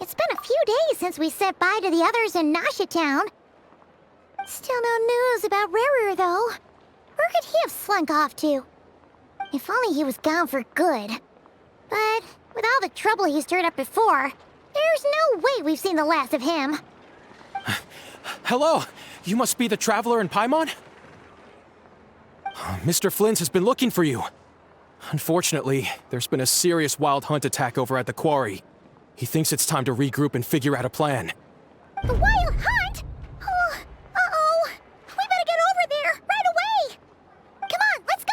It's been a few days since we said bye to the others in Nasha Town. Still no news about Rarer, though. Where could he have slunk off to? If only he was gone for good. But with all the trouble he stirred up before, there's no way we've seen the last of him. Hello! You must be the traveler in Paimon? Mr. Flynn's has been looking for you. Unfortunately, there's been a serious wild hunt attack over at the quarry. He thinks it's time to regroup and figure out a plan. The wild hunt? Oh, uh-oh. We better get over there, right away! Come on, let's go!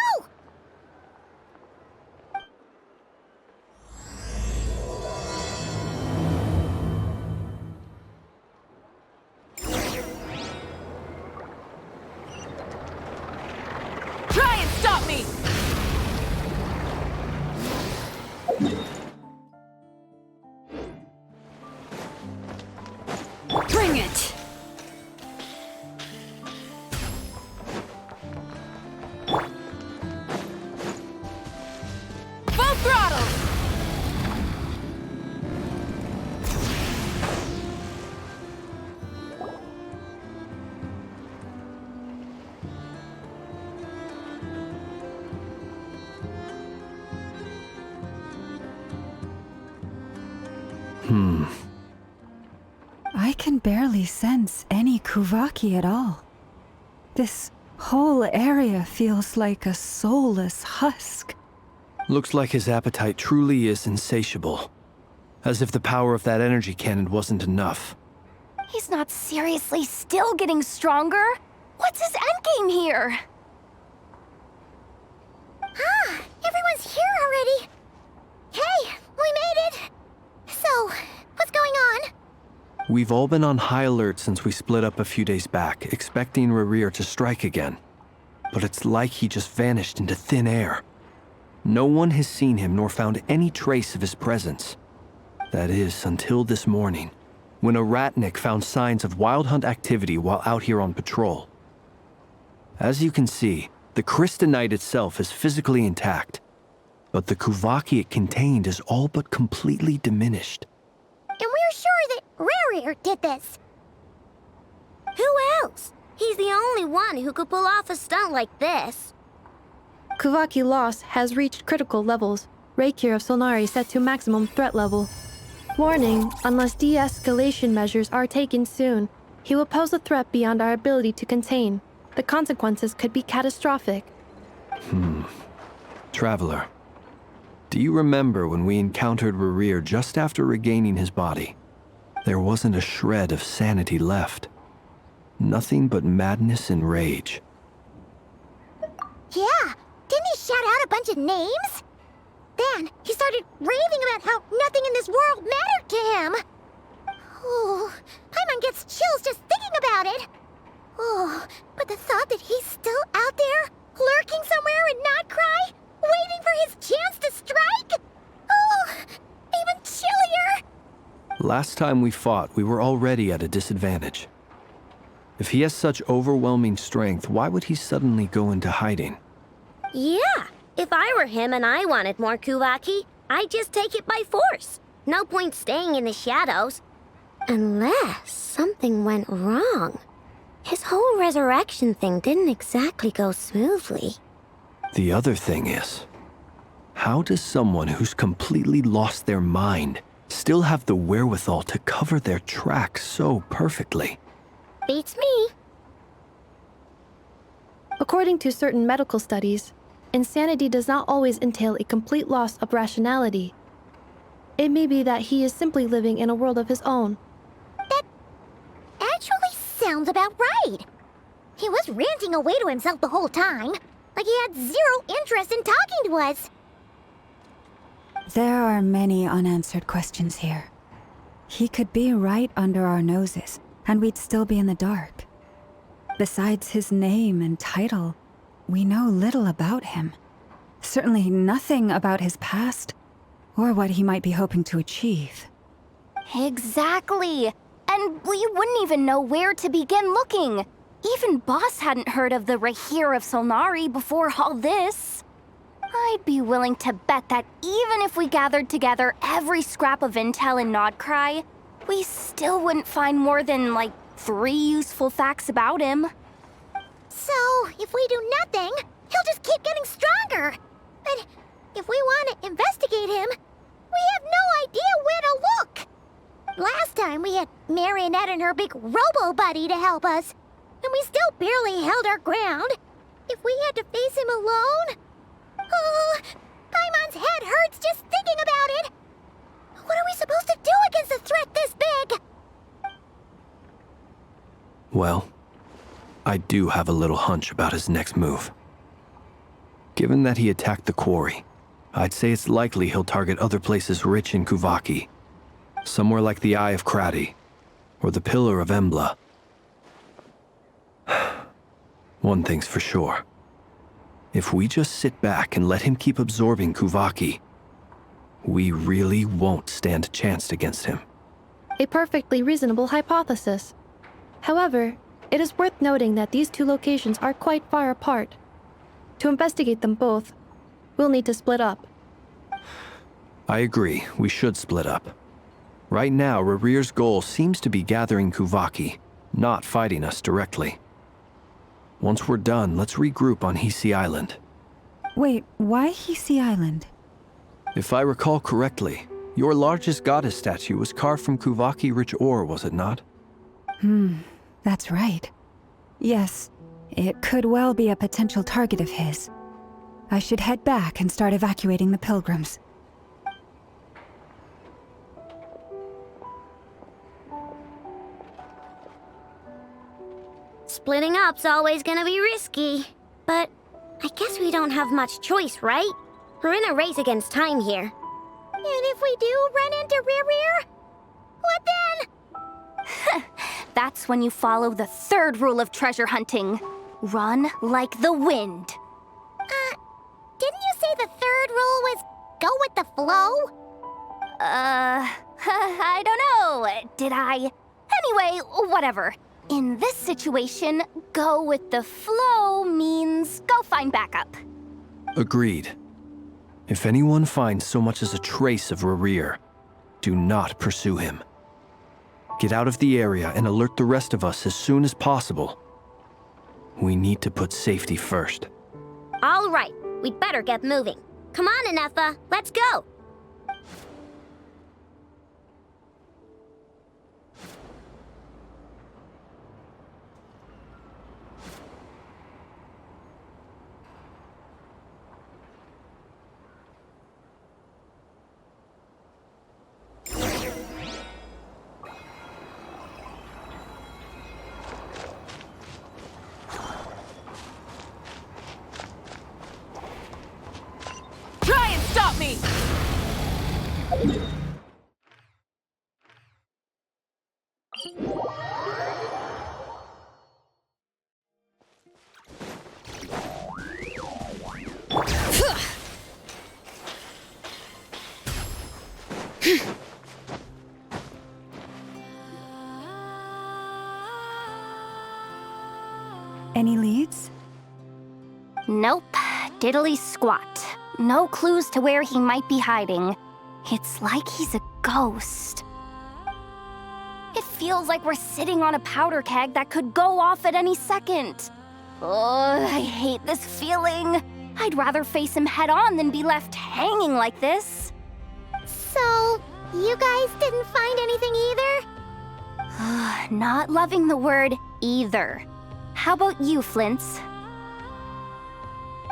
Try and stop me! Bring it! Full throttle! I can barely sense any Kuvaki at all. This whole area feels like a soulless husk. Looks like his appetite truly is insatiable. As if the power of that energy cannon wasn't enough. He's not seriously still getting stronger? What's his endgame here? Ah, everyone's here already. Hey, we made it. So, what's going on? We've all been on high alert since we split up a few days back, expecting Rarir to strike again. But it's like he just vanished into thin air. No one has seen him nor found any trace of his presence. That is, until this morning, when a ratnik found signs of wild hunt activity while out here on patrol. As you can see, the crystalline itself is physically intact, but the Kuvaki it contained is all but completely diminished. And we're sure that Rarir did this. Who else? He's the only one who could pull off a stunt like this. Kuvaki loss has reached critical levels. Reikir of Solnari set to maximum threat level. Warning, unless de-escalation measures are taken soon, he will pose a threat beyond our ability to contain. The consequences could be catastrophic. Traveler, do you remember when we encountered Rarir just after regaining his body? There wasn't a shred of sanity left. Nothing but madness and rage. Yeah, didn't he shout out a bunch of names? Then he started raving about how nothing in this world mattered to him. Oh, Paimon gets chills just thinking about it. Oh, but the thought that he's still out there, lurking somewhere in Not Cry, waiting for his chance to strike? Oh, even chillier. Last time we fought, we were already at a disadvantage. If he has such overwhelming strength, why would he suddenly go into hiding? Yeah, if I were him and I wanted more Kuvaki, I'd just take it by force. No point staying in the shadows. Unless something went wrong. His whole resurrection thing didn't exactly go smoothly. The other thing is, how does someone who's completely lost their mind still have the wherewithal to cover their tracks so perfectly? Beats me. According to certain medical studies, insanity does not always entail a complete loss of rationality. It may be that he is simply living in a world of his own. That actually sounds about right. He was ranting away to himself the whole time, like he had zero interest in talking to us. There are many unanswered questions here. He could be right under our noses, and we'd still be in the dark. Besides his name and title, we know little about him. Certainly nothing about his past, or what he might be hoping to achieve. Exactly. And we wouldn't even know where to begin looking. Even Boss hadn't heard of the Rahir of Solnari before all this. I'd be willing to bet that even if we gathered together every scrap of intel in Nodcry, we still wouldn't find more than, like, 3 useful facts about him. So, if we do nothing, he'll just keep getting stronger. And if we want to investigate him, we have no idea where to look. Last time we had Marionette and her big robo-buddy to help us, and we still barely held our ground. If we had to face him alone... Oh, Paimon's head hurts just thinking about it. What are we supposed to do against a threat this big? Well, I do have a little hunch about his next move. Given that he attacked the quarry, I'd say it's likely he'll target other places rich in Kuvaki. Somewhere like the Eye of Krati, or the Pillar of Embla. One thing's for sure. If we just sit back and let him keep absorbing Kuvaki, we really won't stand a chance against him. A perfectly reasonable hypothesis. However, it is worth noting that these 2 locations are quite far apart. To investigate them both, we'll need to split up. I agree, we should split up. Right now, Rarir's goal seems to be gathering Kuvaki, not fighting us directly. Once we're done, let's regroup on Hisi Island. Wait, why Hisi Island? If I recall correctly, your largest goddess statue was carved from Kuvaki-rich ore, was it not? That's right. Yes, it could well be a potential target of his. I should head back and start evacuating the pilgrims. Splitting up's always gonna be risky. But I guess we don't have much choice, right? We're in a race against time here. And if we do run into Rear, what then? That's when you follow the 3rd rule of treasure hunting. Run like the wind. Didn't you say the 3rd rule was go with the flow? I don't know. Did I? Anyway, whatever. In this situation, go with the flow means go find backup. Agreed. If anyone finds so much as a trace of Rarir, do not pursue him. Get out of the area and alert the rest of us as soon as possible. We need to put safety first. All right, we'd better get moving. Come on, Anefa, let's go. Try and stop me! Any leads? Nope. Diddly squat. No clues to where he might be hiding. It's like he's a ghost. It feels like we're sitting on a powder keg that could go off at any second. Ugh, I hate this feeling. I'd rather face him head on than be left hanging like this. So, you guys didn't find anything either? Not loving the word either. How about you, Flintz?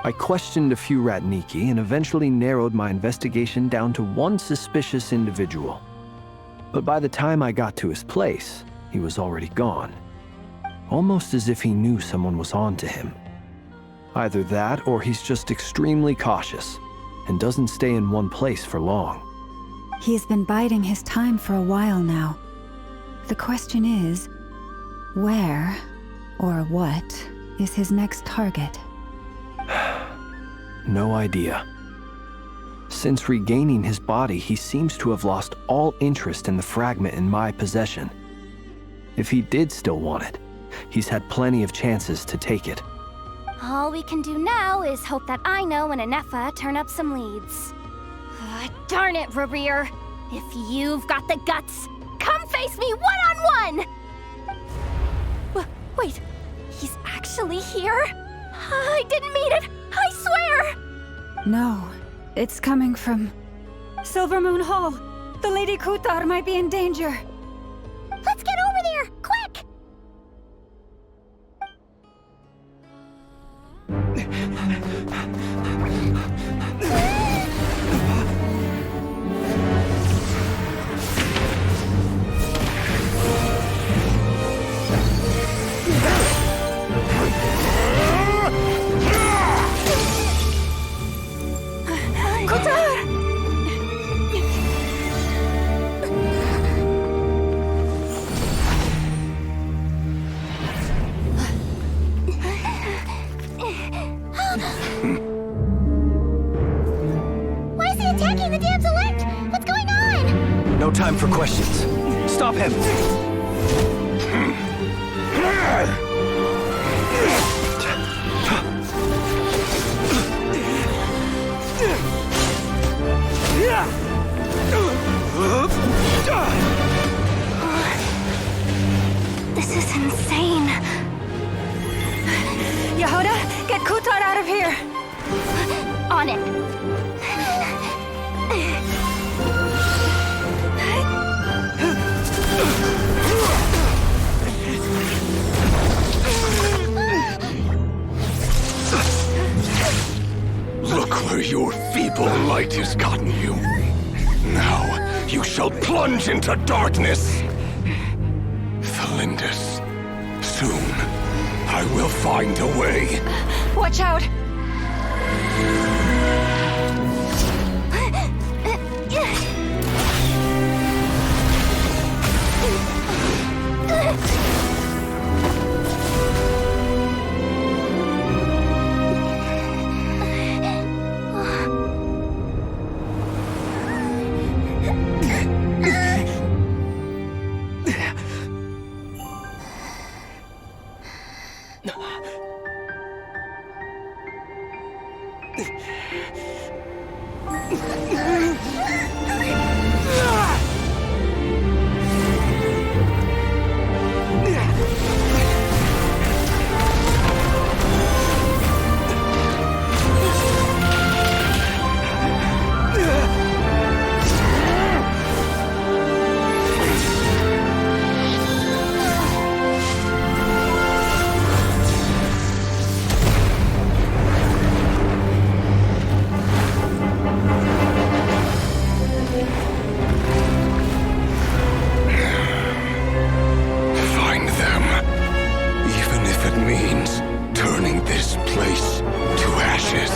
I questioned a few Ratniki and eventually narrowed my investigation down to one suspicious individual. But by the time I got to his place, he was already gone. Almost as if he knew someone was on to him. Either that or he's just extremely cautious and doesn't stay in one place for long. He's been biding his time for a while now. The question is, where or what is his next target? No idea. Since regaining his body, he seems to have lost all interest in the fragment in my possession. If he did still want it, he's had plenty of chances to take it. All we can do now is hope that Aino and Anefa turn up some leads. Darn it, Rerir! If you've got the guts, come face me one-on-one! Wait, he's actually here? I didn't mean it, I swear! No, it's coming from Silver Moon Hall. The Lady Kutar might be in danger. Let's get over there, quick! Why is he attacking the damsel elect? What's going on? No time for questions. Stop him! This is insane. Yehuda, get Kutar out of here! On it. Look where your feeble light has gotten you. Now you shall plunge into darkness. Thalindus, soon I will find a way. Watch out! Find them, even if it means turning this place to ashes.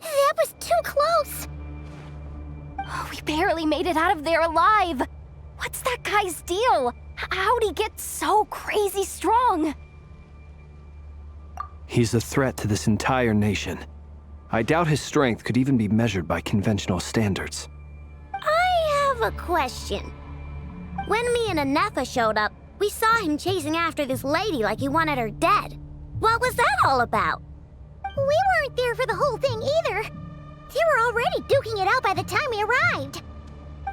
That was too close! We barely made it out of there alive. What's that guy's deal? How'd he get so crazy strong? He's a threat to this entire nation. I doubt his strength could even be measured by conventional standards. I have a question. When me and Anefa showed up, we saw him chasing after this lady like he wanted her dead. What was that all about? We weren't there for the whole thing either. They were already duking it out by the time we arrived.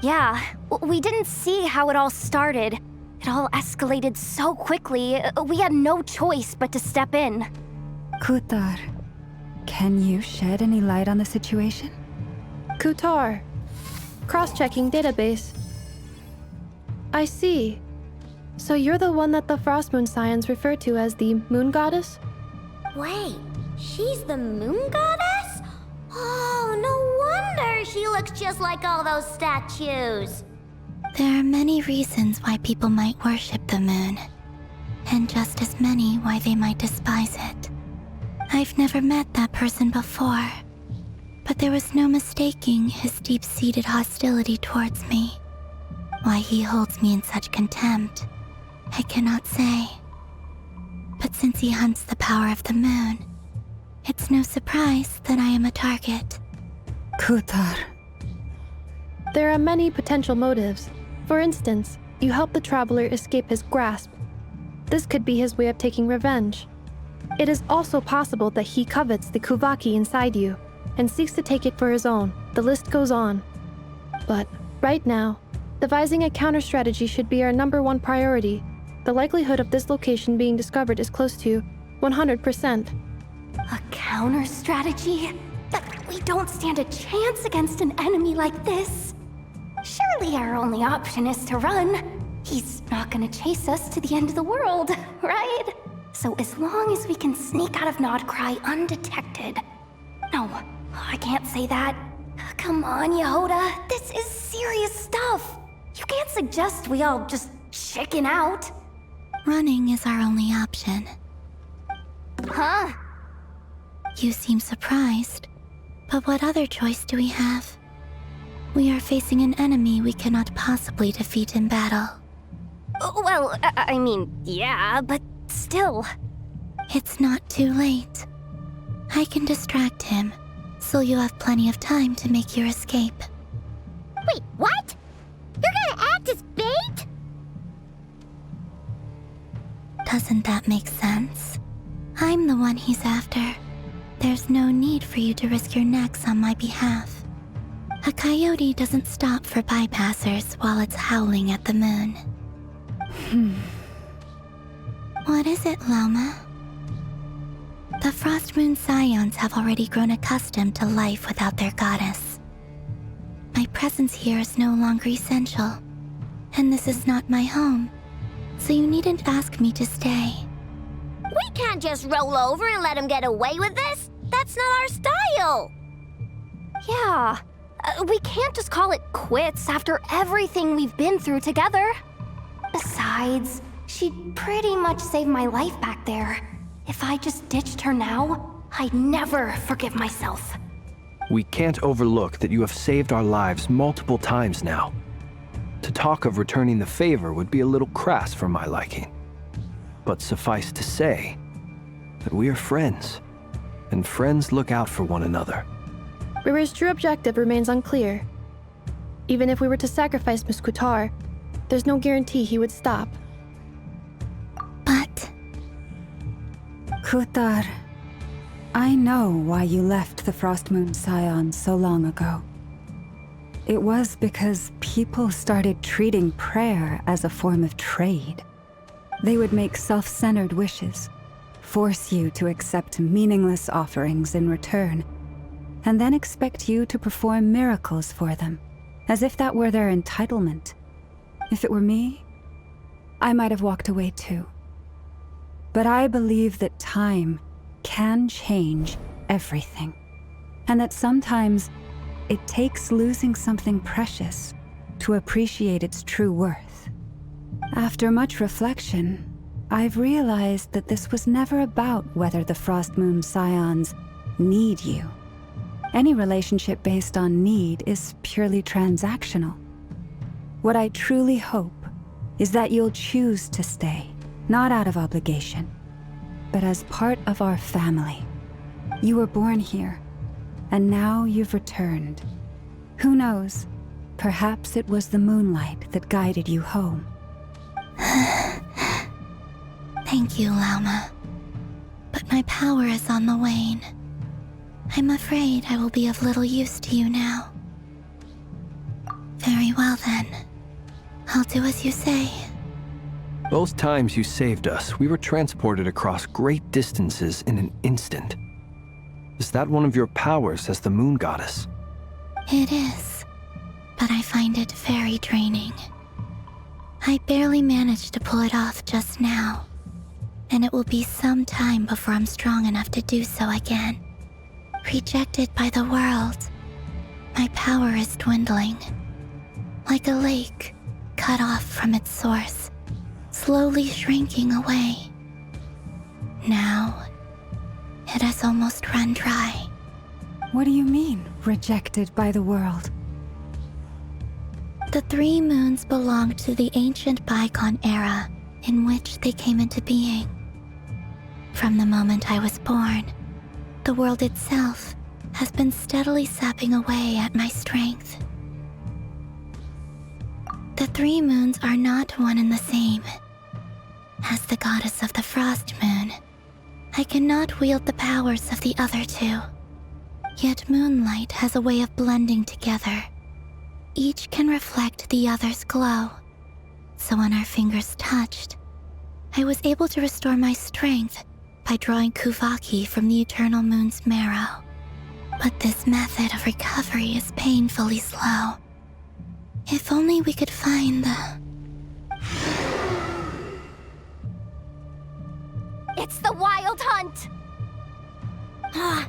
Yeah, we didn't see how it all started. It all escalated so quickly, we had no choice but to step in. Kutar, can you shed any light on the situation? Kutar. Cross-checking database. I see. So you're the one that the Frost Moon Scions refer to as the Moon Goddess? Wait, she's the moon goddess? Oh, no wonder she looks just like all those statues. There are many reasons why people might worship the moon, and just as many why they might despise it. I've never met that person before, but there was no mistaking his deep-seated hostility towards me. Why he holds me in such contempt, I cannot say. But since he hunts the power of the moon, it's no surprise that I am a target. Kutar, There are many potential motives. For instance, you help the traveler escape his grasp. This could be his way of taking revenge. It is also possible that he covets the Kuvaki inside you and seeks to take it for his own. The list goes on. But right now, devising a counter strategy should be our #1 priority. The likelihood of this location being discovered is close to 100%. A counter strategy? But we don't stand a chance against an enemy like this. Surely our only option is to run. He's not gonna chase us to the end of the world, right? So as long as we can sneak out of Nodcry undetected. No, I can't say that. Come on, Yehoda, this is serious stuff. You can't suggest we all just chicken out. Running is our only option. Huh? You seem surprised. But what other choice do we have? We are facing an enemy we cannot possibly defeat in battle. Well, I mean, yeah, but still. It's not too late. I can distract him, so you'll have plenty of time to make your escape. Wait, what? You're gonna act as bait? Doesn't that make sense? I'm the one he's after. There's no need for you to risk your necks on my behalf. A coyote doesn't stop for bypassers while it's howling at the moon. What is it, Loma? The Frost Moon Scions have already grown accustomed to life without their goddess. My presence here is no longer essential, and this is not my home, so you needn't ask me to stay. We can't just roll over and let him get away with this. That's not our style. Yeah, we can't just call it quits after everything we've been through together. Besides, she'd pretty much saved my life back there. If I just ditched her now, I'd never forgive myself. We can't overlook that you have saved our lives multiple times now. To talk of returning the favor would be a little crass for my liking. But suffice to say that we are friends, and friends look out for one another. Rira's true objective remains unclear. Even if we were to sacrifice Miss Kutar, there's no guarantee he would stop. But Kutar, I know why you left the Frost Moon Scions so long ago. It was because people started treating prayer as a form of trade. They would make self-centered wishes, force you to accept meaningless offerings in return, and then expect you to perform miracles for them, as if that were their entitlement. If it were me, I might have walked away too. But I believe that time can change everything, and that sometimes it takes losing something precious to appreciate its true worth. After much reflection, I've realized that this was never about whether the Frost Moon Scions need you. Any relationship based on need is purely transactional. What I truly hope is that you'll choose to stay, not out of obligation, but as part of our family. You were born here, and now you've returned. Who knows? Perhaps it was the moonlight that guided you home. thank you, Lauma. But my power is on the wane. I'm afraid I will be of little use to you now. Very well then. I'll do as you say. Both times you saved us, we were transported across great distances in an instant. Is that one of your powers as the Moon Goddess? It is, but I find it very draining. I barely managed to pull it off just now, and it will be some time before I'm strong enough to do so again. Rejected by the world, my power is dwindling. Like a lake cut off from its source, slowly shrinking away. Now, it has almost run dry. What do you mean, rejected by the world? The 3 moons belonged to the ancient bygone era in which they came into being. From the moment I was born, the world itself has been steadily sapping away at my strength. 3 moons are not one and the same. As the goddess of the Frost Moon, I cannot wield the powers of the other 2. Yet moonlight has a way of blending together. Each can reflect the other's glow. So when our fingers touched, I was able to restore my strength by drawing Kuvaki from the eternal moon's marrow. But this method of recovery is painfully slow. If only we could find the... It's the Wild Hunt!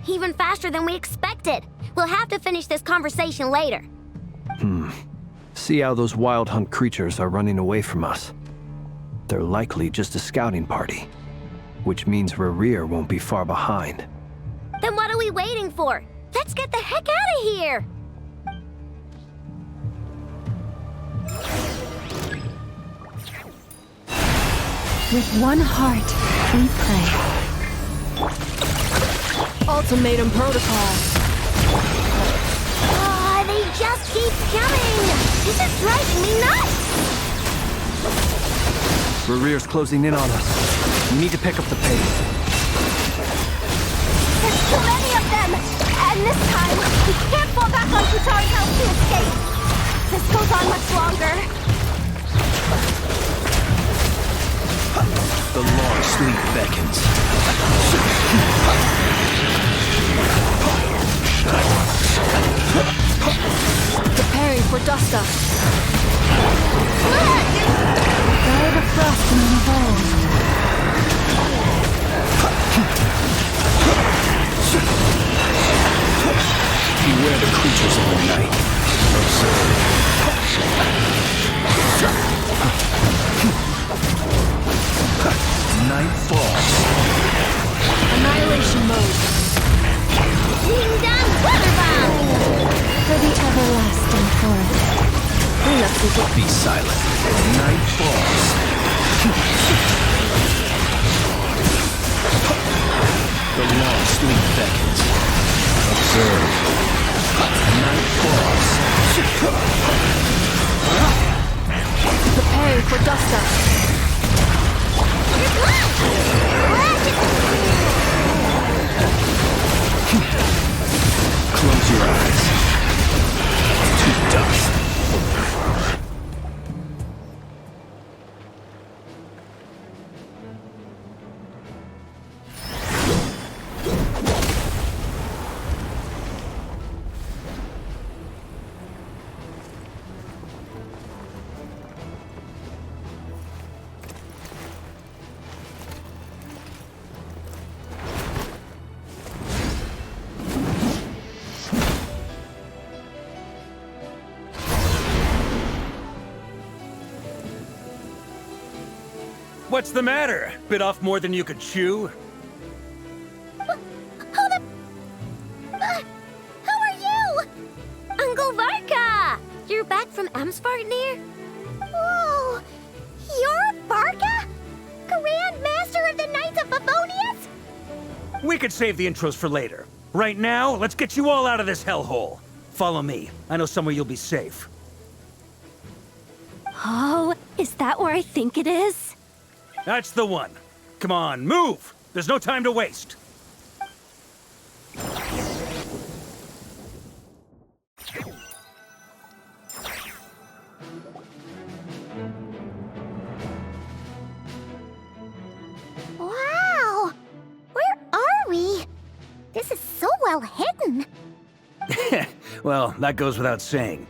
Even faster than we expected. We'll have to finish this conversation later. See how those Wild Hunt creatures are running away from us. They're likely just a scouting party, which means Rerir won't be far behind. Then what are we waiting for? Let's get the heck out of here! With one heart, we pray. Ultimatum protocol. They just keep coming! This is driving me nuts! Rerir's closing in on us. We need to pick up the pace. There's too many of them! And this time, we can't fall back on Futari's house to escape! This goes on much longer. The long sleep beckons. Preparing for dust-up. Though the Frost Moon evolved, Beware the creatures of the night. Night falls. Annihilation mode. Ding dong, water bomb! for the everlasting forest. Be silent. Night falls. The long sleep beckons. Observe. Night falls. Preparing for dust-up. Close your eyes. To dust. What's the matter? Bit off more than you could chew? Who are you? Uncle Varka! You're back from Amsvartnir? Whoa! You're Varka? Grand Master of the Knights of Favonius? We could save the intros for later. Right now, let's get you all out of this hellhole. Follow me. I know somewhere you'll be safe. Oh, is that where I think it is? That's the one. Come on, move! There's no time to waste. Wow! Where are we? This is so well hidden. Well, that goes without saying.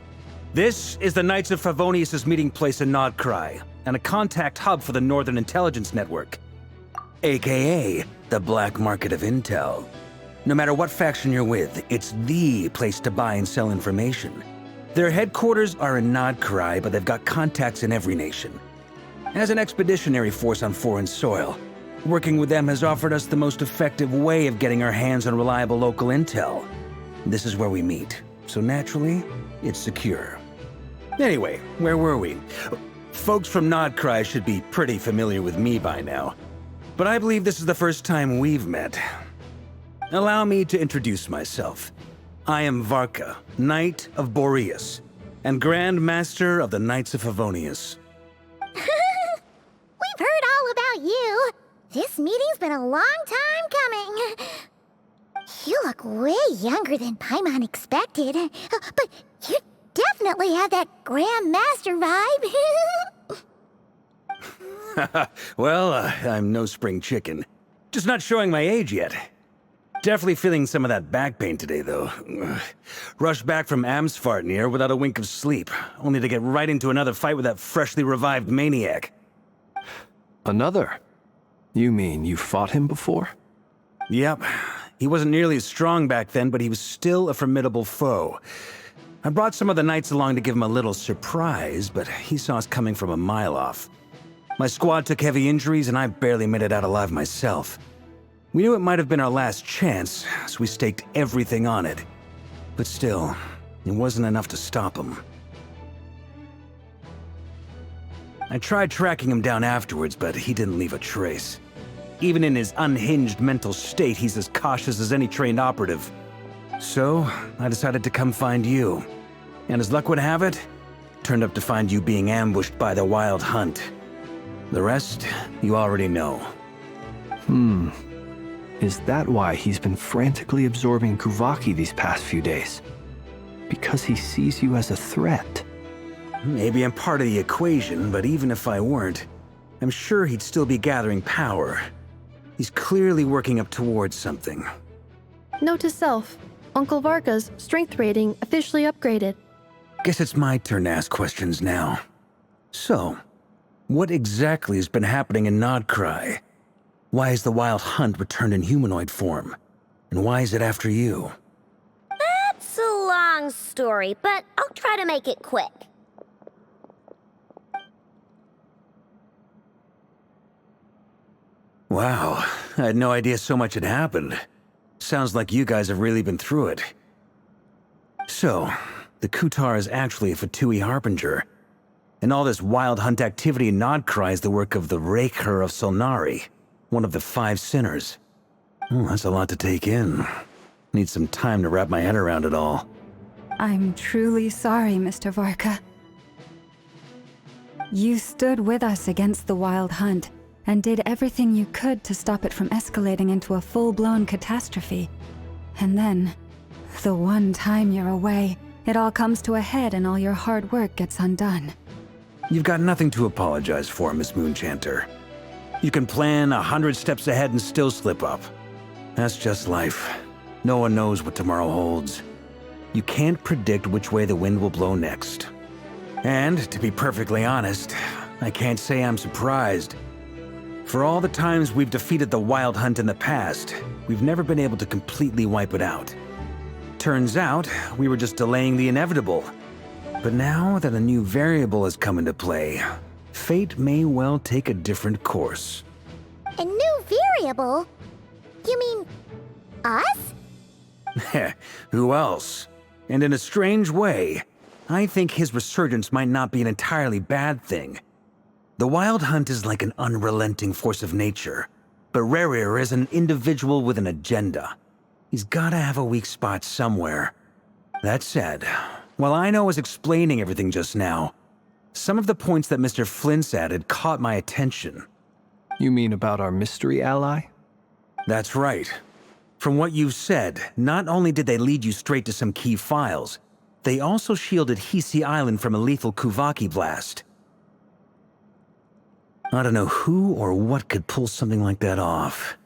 This is the Knights of Favonius' meeting place in Nodcry, and a contact hub for the Northern Intelligence Network, aka the Black Market of Intel. No matter what faction you're with, it's the place to buy and sell information. Their headquarters are in Nodcry, but they've got contacts in every nation. As an expeditionary force on foreign soil, working with them has offered us the most effective way of getting our hands on reliable local intel. This is where we meet, so naturally, it's secure. Anyway, where were we? Folks from Nodcry should be pretty familiar with me by now, but I believe this is the first time we've met. Allow me to introduce myself. I am Varka, Knight of Boreas. and Grand Master of the Knights of Favonius. We've heard all about you. This meeting's been a long time coming. You look way younger than Paimon expected, but you definitely have that Grand Master vibe. Well, I'm no spring chicken. Just not showing my age yet. Definitely feeling some of that back pain today, though. Rushed back from Amsfartnir without a wink of sleep, only to get right into another fight with that freshly revived maniac. Another? You mean you fought him before? Yep. He wasn't nearly as strong back then, but he was still a formidable foe. I brought some of the knights along to give him a little surprise, but he saw us coming from a mile off. My squad took heavy injuries, and I barely made it out alive myself. We knew it might have been our last chance, so we staked everything on it. But still, it wasn't enough to stop him. I tried tracking him down afterwards, but he didn't leave a trace. Even in his unhinged mental state, he's as cautious as any trained operative. So, I decided to come find you. And as luck would have it, turned up to find you being ambushed by the Wild Hunt. The rest, you already know. Is that why he's been frantically absorbing Kuvaki these past few days? Because he sees you as a threat? Maybe I'm part of the equation, but even if I weren't, I'm sure he'd still be gathering power. He's clearly working up towards something. Note to self, Uncle Varka's strength rating officially upgraded. Guess it's my turn to ask questions now. So, what exactly has been happening in Nodcry? Why is the Wild Hunt returned in humanoid form? And why is it after you? That's a long story, but I'll try to make it quick. Wow, I had no idea so much had happened. Sounds like you guys have really been through it. So, the Kutar is actually a Fatui Harbinger. And all this Wild Hunt activity in Nodcry is the work of the Raker of Solnari, one of the 5 sinners. Oh, that's a lot to take in. Need some time to wrap my head around it all. I'm truly sorry, Mr. Varka. You stood with us against the Wild Hunt and did everything you could to stop it from escalating into a full-blown catastrophe. And then, the one time you're away, it all comes to a head and all your hard work gets undone. You've got nothing to apologize for, Miss Moonchanter. You can plan 100 steps ahead and still slip up. That's just life. No one knows what tomorrow holds. You can't predict which way the wind will blow next. And, to be perfectly honest, I can't say I'm surprised. For all the times we've defeated the Wild Hunt in the past, we've never been able to completely wipe it out. Turns out, we were just delaying the inevitable. But now that a new variable has come into play, fate may well take a different course. A new variable? You mean us? Who else? And in a strange way, I think his resurgence might not be an entirely bad thing. The Wild Hunt is like an unrelenting force of nature, but Rerir is an individual with an agenda. He's gotta have a weak spot somewhere. That said, while I was explaining everything just now, some of the points that Mr. Flint's added caught my attention. You mean about our mystery ally? That's right. From what you've said, not only did they lead you straight to some key files, they also shielded Hisi Island from a lethal Kuvaki blast. I don't know who or what could pull something like that off.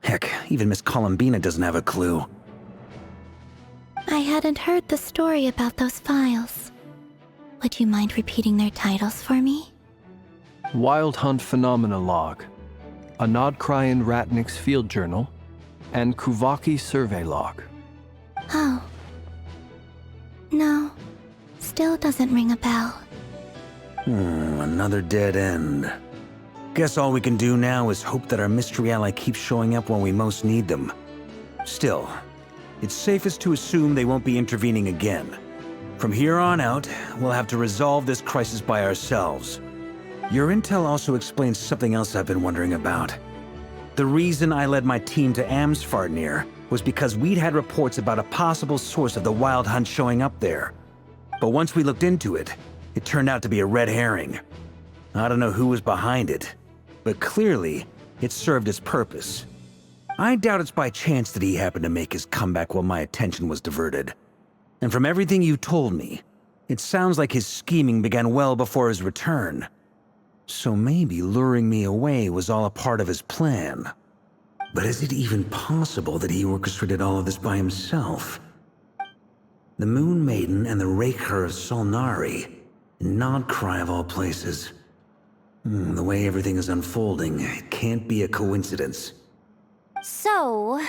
Heck, even Miss Columbina doesn't have a clue. I hadn't heard the story about those files. Would you mind repeating their titles for me? Wild Hunt Phenomena Log, a Nodcryan Ratnik's Field Journal, and Kuvaki Survey Log. Oh. No. Still doesn't ring a bell. Another dead end. Guess all we can do now is hope that our mystery ally keeps showing up when we most need them. Still, it's safest to assume they won't be intervening again. From here on out, we'll have to resolve this crisis by ourselves. Your intel also explains something else I've been wondering about. The reason I led my team to Amsfartnir was because we'd had reports about a possible source of the Wild Hunt showing up there. But once we looked into it, it turned out to be a red herring. I don't know who was behind it, but clearly, it served its purpose. I doubt it's by chance that he happened to make his comeback while my attention was diverted. And from everything you told me, it sounds like his scheming began well before his return. So maybe luring me away was all a part of his plan. But is it even possible that he orchestrated all of this by himself? The Moon Maiden and the Raker of Solnari, Nodcry of all places. The way everything is unfolding, it can't be a coincidence. So,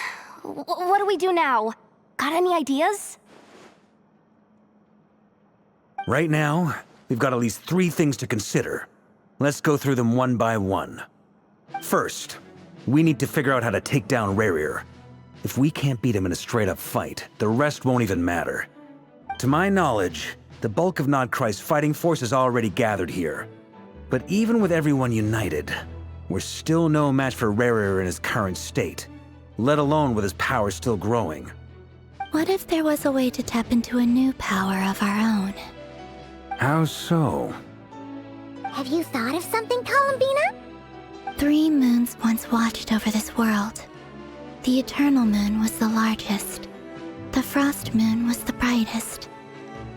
what do we do now? Got any ideas? Right now, we've got at least 3 things to consider. Let's go through them one by one. First, we need to figure out how to take down Rerir. If we can't beat him in a straight-up fight, the rest won't even matter. To my knowledge, the bulk of Nodcry's fighting force is already gathered here. But even with everyone united, we're still no match for Rerir in his current state, let alone with his power still growing. What if there was a way to tap into a new power of our own? How so? Have you thought of something, Columbina? 3 moons once watched over this world. The Eternal Moon was the largest. The Frost Moon was the brightest.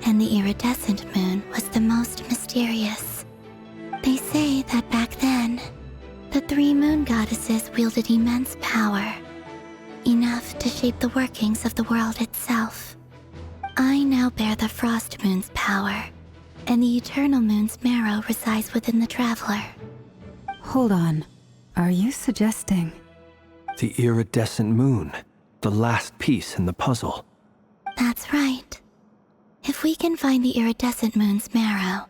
And the Iridescent Moon was the most mysterious. They say that back then, the 3 moon goddesses wielded immense power, enough to shape the workings of the world itself. I now bear the Frost Moon's power, and the Eternal Moon's marrow resides within the Traveler. Hold on. Are you suggesting? The iridescent moon, the last piece in the puzzle. That's right. If we can find the Iridescent Moon's marrow,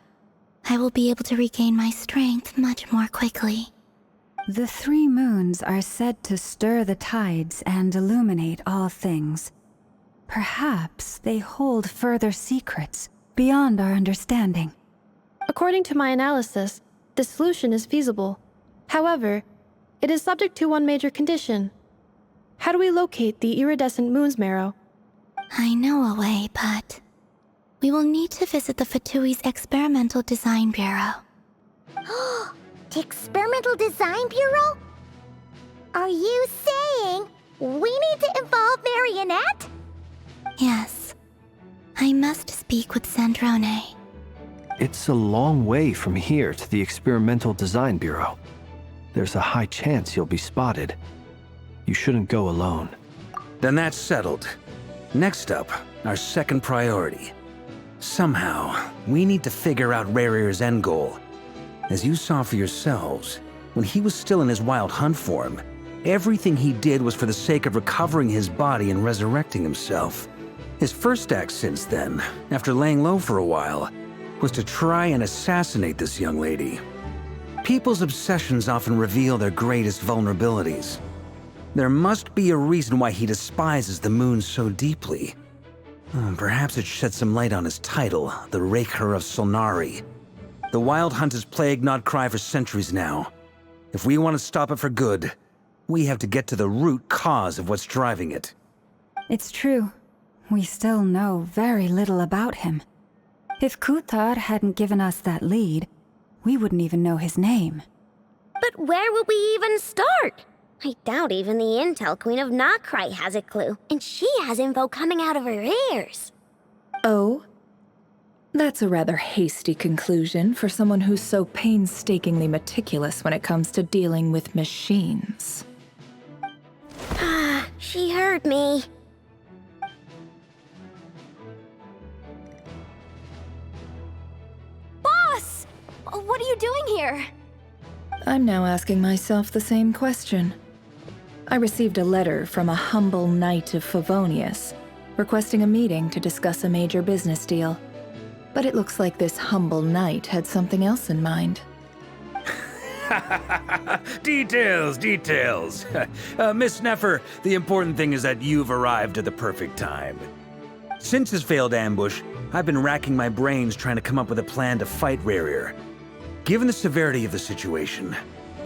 I will be able to regain my strength much more quickly. The 3 moons are said to stir the tides and illuminate all things. Perhaps they hold further secrets beyond our understanding. According to my analysis, the solution is feasible. However, it is subject to one major condition. How do we locate the Iridescent Moon's marrow? I know a way, but we will need to visit the Fatui's Experimental Design Bureau. The Experimental Design Bureau? Are you saying we need to involve Marionette? Yes. I must speak with Sandrone. It's a long way from here to the Experimental Design Bureau. There's a high chance you'll be spotted. You shouldn't go alone. Then that's settled. Next up, our second priority. Somehow, we need to figure out Rerir's end goal. As you saw for yourselves, when he was still in his wild hunt form, everything he did was for the sake of recovering his body and resurrecting himself. His first act since then, after laying low for a while, was to try and assassinate this young lady. People's obsessions often reveal their greatest vulnerabilities. There must be a reason why he despises the moon so deeply. Perhaps it sheds some light on his title, the Raker of Solnari. The Wild Hunt has plagued Nodcry for centuries now. If we want to stop it for good, we have to get to the root cause of what's driving it. It's true. We still know very little about him. If Kuthar hadn't given us that lead, we wouldn't even know his name. But where would we even start? I doubt even the Intel Queen of Nodcry has a clue, and she has info coming out of her ears. Oh? That's a rather hasty conclusion for someone who's so painstakingly meticulous when it comes to dealing with machines. Ah, she heard me. Boss! What are you doing here? I'm now asking myself the same question. I received a letter from a humble knight of Favonius, requesting a meeting to discuss a major business deal. But it looks like this humble knight had something else in mind. Details. Miss Neffer, the important thing is that you've arrived at the perfect time. Since his failed ambush, I've been racking my brains trying to come up with a plan to fight Rerir. Given the severity of the situation,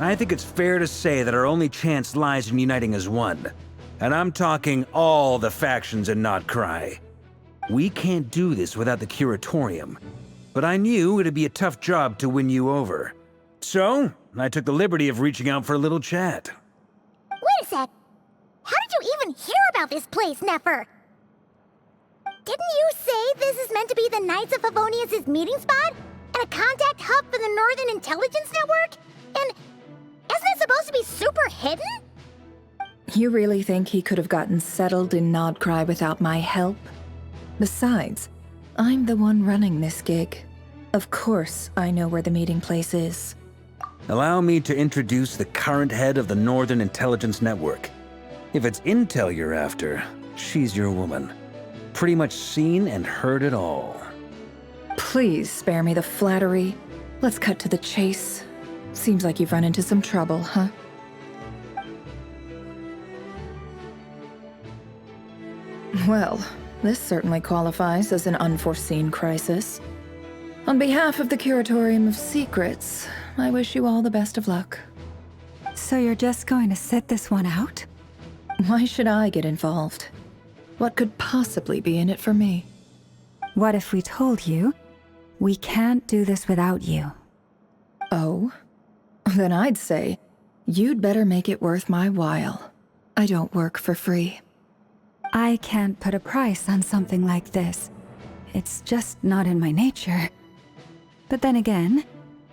I think it's fair to say that our only chance lies in uniting as one. And I'm talking all the factions in Nodcry. We can't do this without the curatorium, but I knew it'd be a tough job to win you over. So, I took the liberty of reaching out for a little chat. Wait a sec. How did you even hear about this place, Nefer? Didn't you say this is meant to be the Knights of Favonius' meeting spot? And a contact hub for the Northern Intelligence Network? And isn't it supposed to be super hidden? You really think he could have gotten settled in Nodcry without my help? Besides, I'm the one running this gig. Of course I know where the meeting place is. Allow me to introduce the current head of the Northern Intelligence Network. If it's intel you're after, she's your woman. Pretty much seen and heard it all. Please spare me the flattery. Let's cut to the chase. Seems like you've run into some trouble, huh? Well, this certainly qualifies as an unforeseen crisis. On behalf of the Curatorium of Secrets, I wish you all the best of luck. So you're just going to sit this one out? Why should I get involved? What could possibly be in it for me? What if we told you we can't do this without you? Oh? Then I'd say, you'd better make it worth my while. I don't work for free. I can't put a price on something like this. It's just not in my nature. But then again,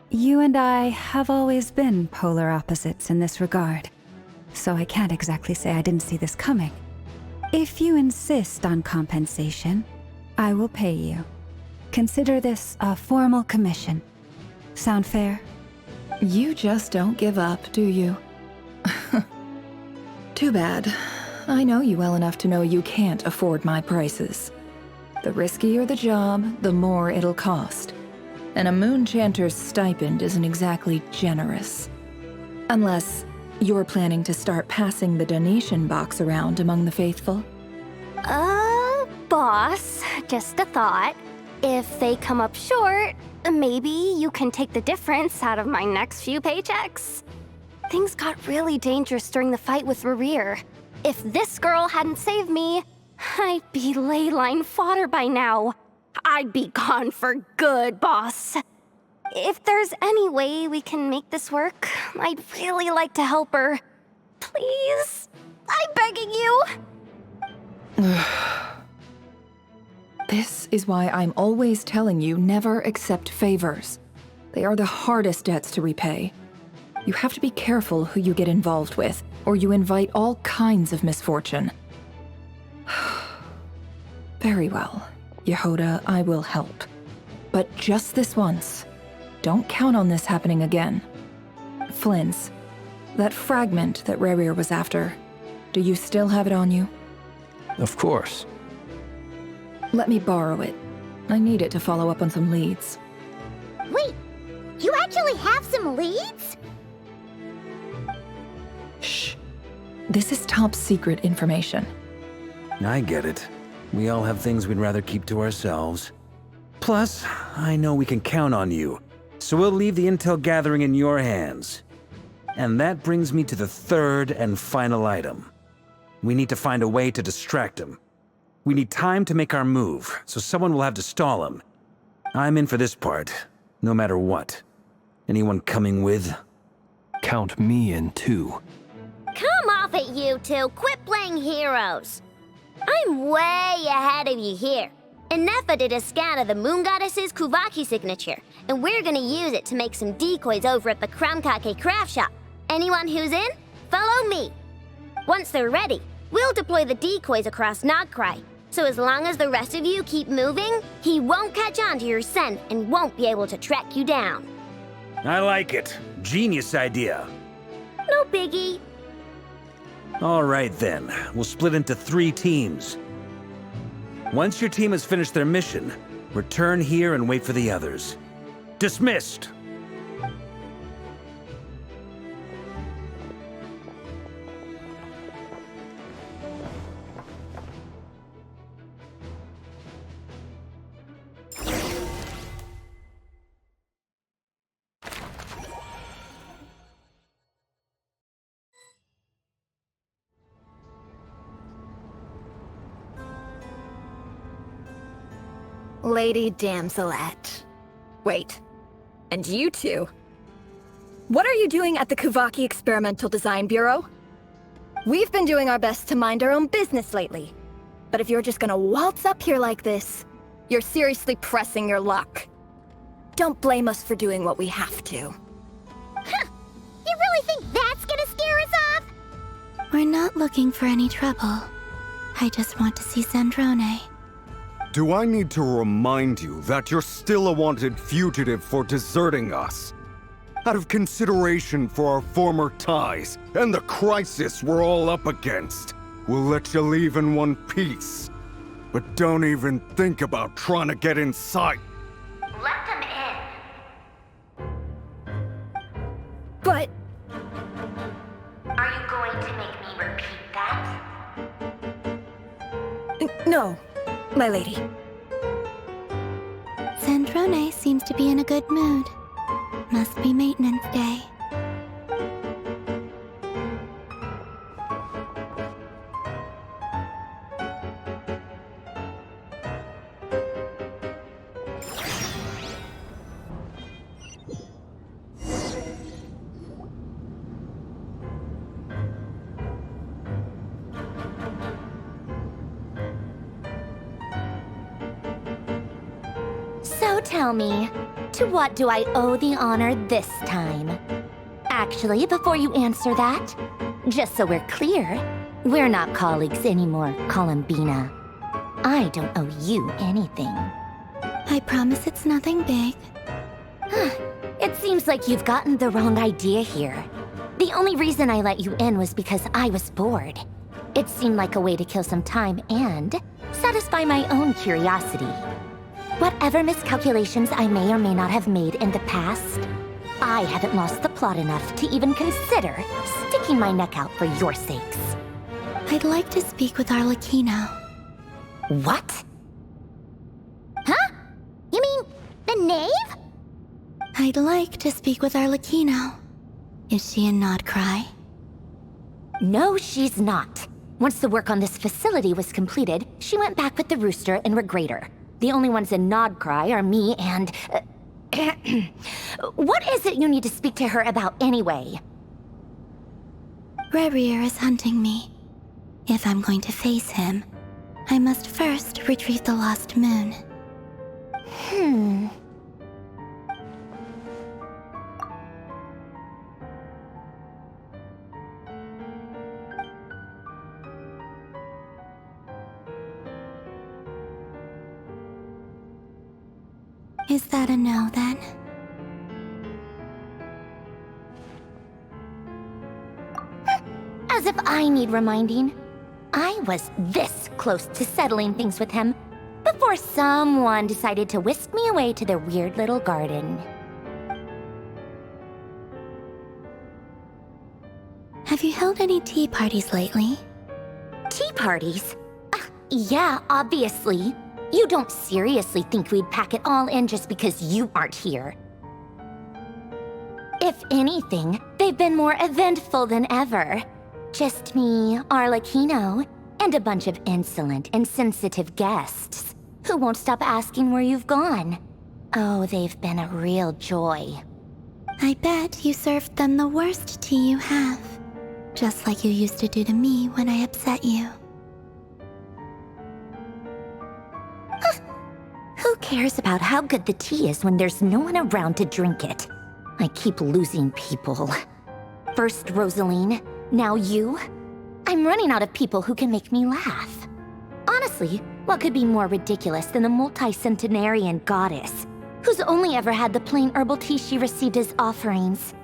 you and I have always been polar opposites in this regard. So I can't exactly say I didn't see this coming. If you insist on compensation, I will pay you. Consider this a formal commission. Sound fair? You just don't give up, do you? Too bad. I know you well enough to know you can't afford my prices. The riskier the job, the more it'll cost. And a Moonchanter's stipend isn't exactly generous. Unless you're planning to start passing the donation box around among the faithful. Boss, just a thought. If they come up short, maybe you can take the difference out of my next few paychecks. Things got really dangerous during the fight with Rerir. If this girl hadn't saved me, I'd be ley line fodder by now. I'd be gone for good, boss. If there's any way we can make this work, I'd really like to help her. Please? I'm begging you. This is why I'm always telling you never accept favors. They are the hardest debts to repay. You have to be careful who you get involved with, or you invite all kinds of misfortune. Very well, Yehoda, I will help. But just this once. Don't count on this happening again. Flynn's, that fragment that Rerir was after, do you still have it on you? Of course. Let me borrow it. I need it to follow up on some leads. Wait, you actually have some leads? Shh. This is top secret information. I get it. We all have things we'd rather keep to ourselves. Plus, I know we can count on you, so we'll leave the intel gathering in your hands. And that brings me to the third and final item. We need to find a way to distract him. We need time to make our move, so someone will have to stall him. I'm in for this part, no matter what. Anyone coming with? Count me in too. Come off it, you two. Quit playing heroes. I'm way ahead of you here. And Nefa did a scan of the Moon Goddess's Kuvaki signature, and we're gonna use it to make some decoys over at the Kramkake craft shop. Anyone who's in, follow me. Once they're ready, we'll deploy the decoys across Nodcry. So as long as the rest of you keep moving, he won't catch on to your scent and won't be able to track you down. I like it. Genius idea. No biggie. All right then, we'll split into 3 teams. Once your team has finished their mission, return here and wait for the others. Dismissed! Lady Damselette. Wait. And you two? What are you doing at the Kuvaki Experimental Design Bureau? We've been doing our best to mind our own business lately. But if you're just gonna waltz up here like this, you're seriously pressing your luck. Don't blame us for doing what we have to. Huh. You really think that's gonna scare us off? We're not looking for any trouble. I just want to see Zandrone. Do I need to remind you that you're still a wanted fugitive for deserting us? Out of consideration for our former ties and the crisis we're all up against, we'll let you leave in one piece. But don't even think about trying to get inside. Let them in. But... Are you going to make me repeat that? no, my lady. Zandrone seems to be in a good mood. Must be maintenance day. So tell me, to what do I owe the honor this time? Actually, before you answer that, just so we're clear, we're not colleagues anymore, Columbina. I don't owe you anything. I promise it's nothing big. It seems like you've gotten the wrong idea here. The only reason I let you in was because I was bored. It seemed like a way to kill some time and satisfy my own curiosity. Whatever miscalculations I may or may not have made in the past, I haven't lost the plot enough to even consider sticking my neck out for your sakes. I'd like to speak with Arlecchino. What? Huh? You mean the knave? I'd like to speak with Arlecchino. Is she in Nodcry? No, she's not. Once the work on this facility was completed, she went back with the Rooster and Regrator. The only ones in Nodcry are me and... What is it you need to speak to her about anyway? Rerir is hunting me. If I'm going to face him, I must first retrieve the lost moon. Is that a no, then? As if I need reminding. I was this close to settling things with him before someone decided to whisk me away to their weird little garden. Have you held any tea parties lately? Tea parties? Yeah, obviously. You don't seriously think we'd pack it all in just because you aren't here. If anything, they've been more eventful than ever. Just me, Arlecchino, and a bunch of insolent, insensitive guests who won't stop asking where you've gone. Oh, they've been a real joy. I bet you served them the worst tea you have. Just like you used to do to me when I upset you. Who cares about how good the tea is when there's no one around to drink it? I keep losing people. First Rosaline, now you. I'm running out of people who can make me laugh. Honestly, what could be more ridiculous than the multi-centenarian goddess, who's only ever had the plain herbal tea she received as offerings?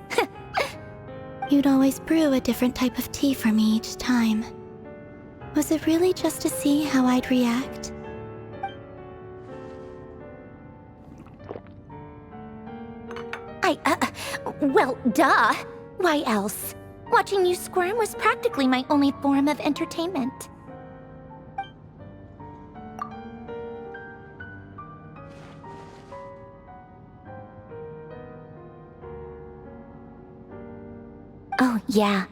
You'd always brew a different type of tea for me each time. Was it really just to see how I'd react? Well, duh. Why else? Watching you squirm was practically my only form of entertainment. Oh, yeah.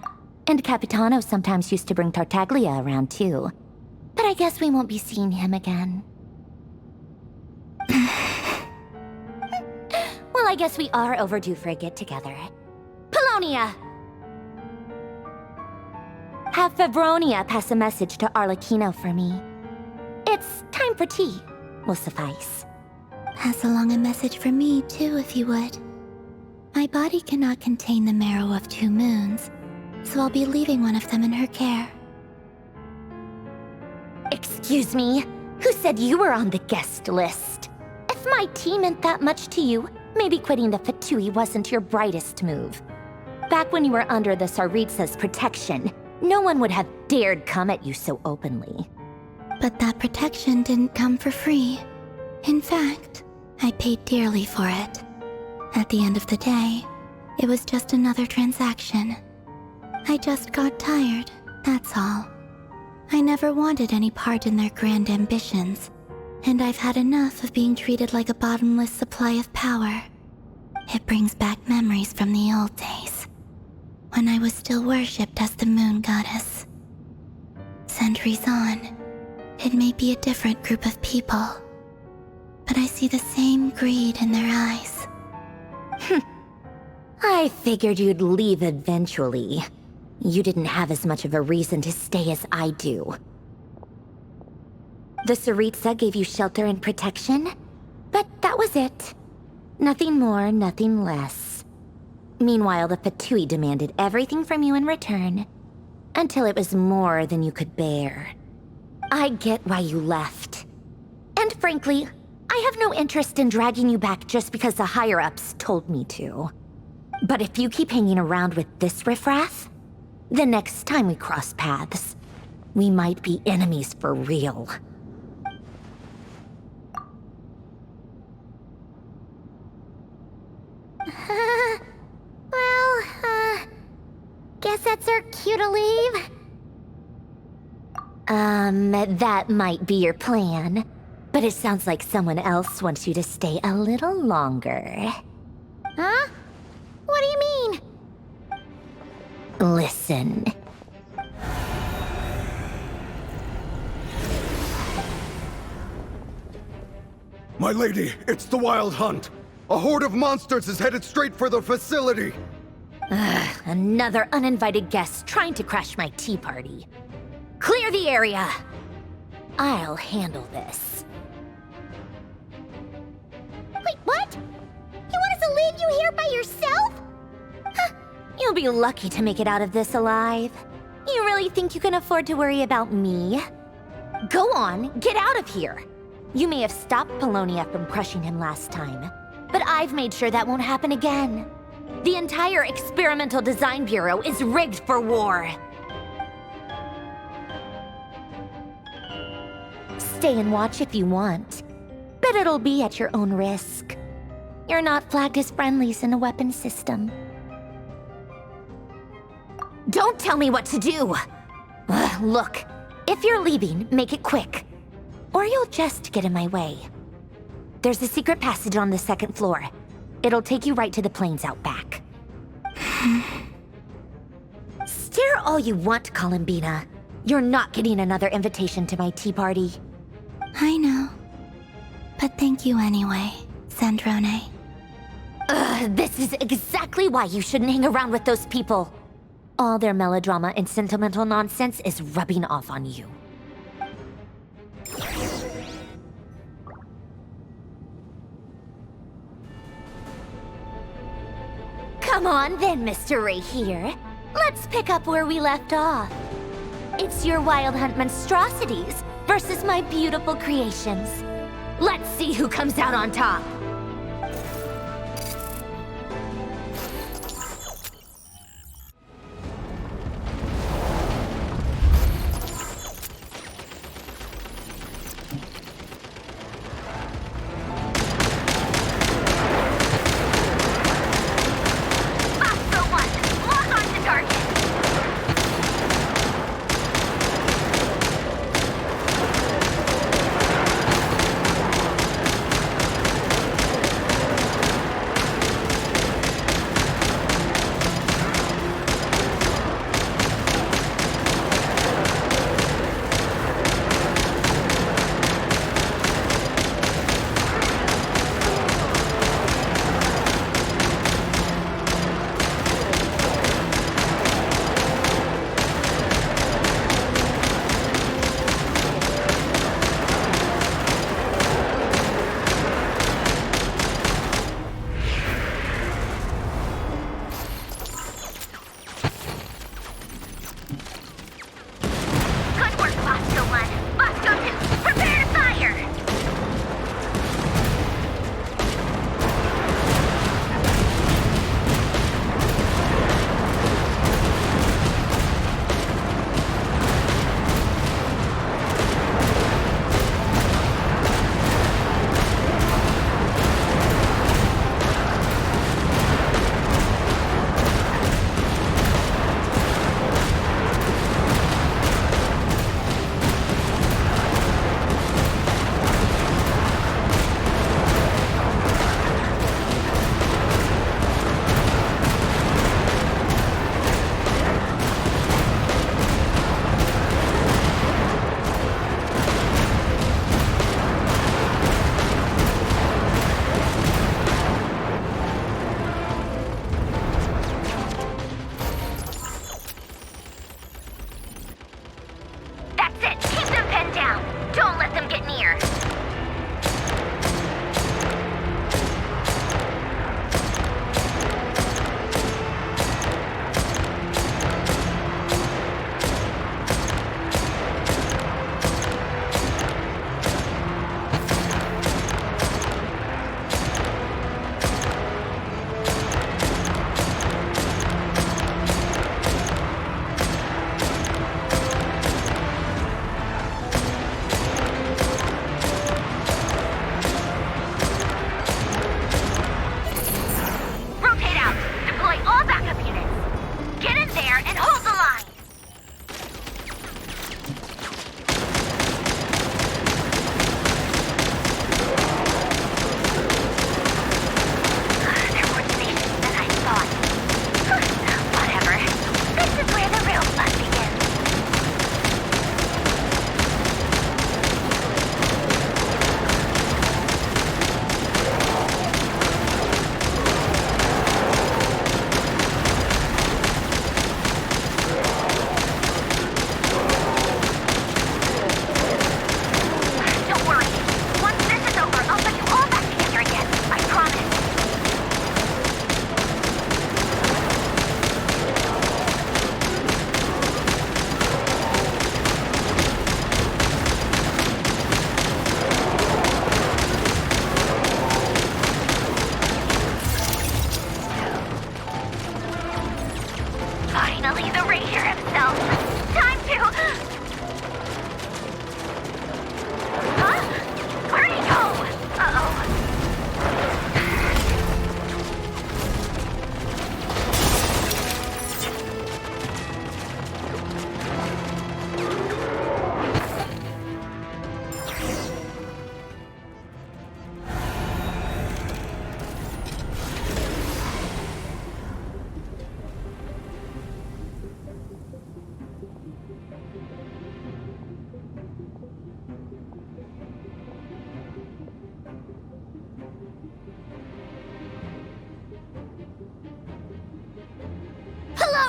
And Capitano sometimes used to bring Tartaglia around, too. But I guess we won't be seeing him again. I guess we are overdue for a get-together. Polonia! Have Favronia pass a message to Arlecchino for me. It's time for tea. Will suffice. Pass along a message for me, too, if you would. My body cannot contain the marrow of 2 moons, so I'll be leaving one of them in her care. Excuse me? Who said you were on the guest list? If my tea meant that much to you, maybe quitting the Fatui wasn't your brightest move. Back when you were under the Tsaritsa's protection, no one would have dared come at you so openly. But that protection didn't come for free. In fact, I paid dearly for it. At the end of the day, it was just another transaction. I just got tired, that's all. I never wanted any part in their grand ambitions, and I've had enough of being treated like a bottomless supply of power. It brings back memories from the old days, when I was still worshipped as the moon goddess. Centuries on, it may be a different group of people, but I see the same greed in their eyes. I figured you'd leave eventually. You didn't have as much of a reason to stay as I do. The Tsaritsa gave you shelter and protection, but that was it. Nothing more, nothing less. Meanwhile, the Fatui demanded everything from you in return, until it was more than you could bear. I get why you left. And frankly, I have no interest in dragging you back just because the higher-ups told me to. But if you keep hanging around with this riffraff, the next time we cross paths, we might be enemies for real. Guess that's our cue to leave. That might be your plan. But it sounds like someone else wants you to stay a little longer. Huh? What do you mean? Listen. My lady, it's the Wild Hunt. A horde of monsters is headed straight for the facility. Another uninvited guest trying to crash my tea party. Clear the area. I'll handle this. Wait, what? You want us to leave you here by yourself? Huh. You'll be lucky to make it out of this alive. You really think you can afford to worry about me? Go on, get out of here. You may have stopped Polonia from crushing him last time, but I've made sure that won't happen again. The entire Experimental Design Bureau is rigged for war. Stay and watch if you want, but it'll be at your own risk. You're not flagged as friendlies in the weapons system. Don't tell me what to do! Look, if you're leaving, make it quick. Or you'll just get in my way. There's a secret passage on the 2nd floor. It'll take you right to the plains out back. Stare all you want, Columbina. You're not getting another invitation to my tea party. I know. But thank you anyway, Sandrone. This is exactly why you shouldn't hang around with those people. All their melodrama and sentimental nonsense is rubbing off on you. Come on then, Mr. Ray here. Let's pick up where we left off. It's your Wild Hunt monstrosities versus my beautiful creations. Let's see who comes out on top.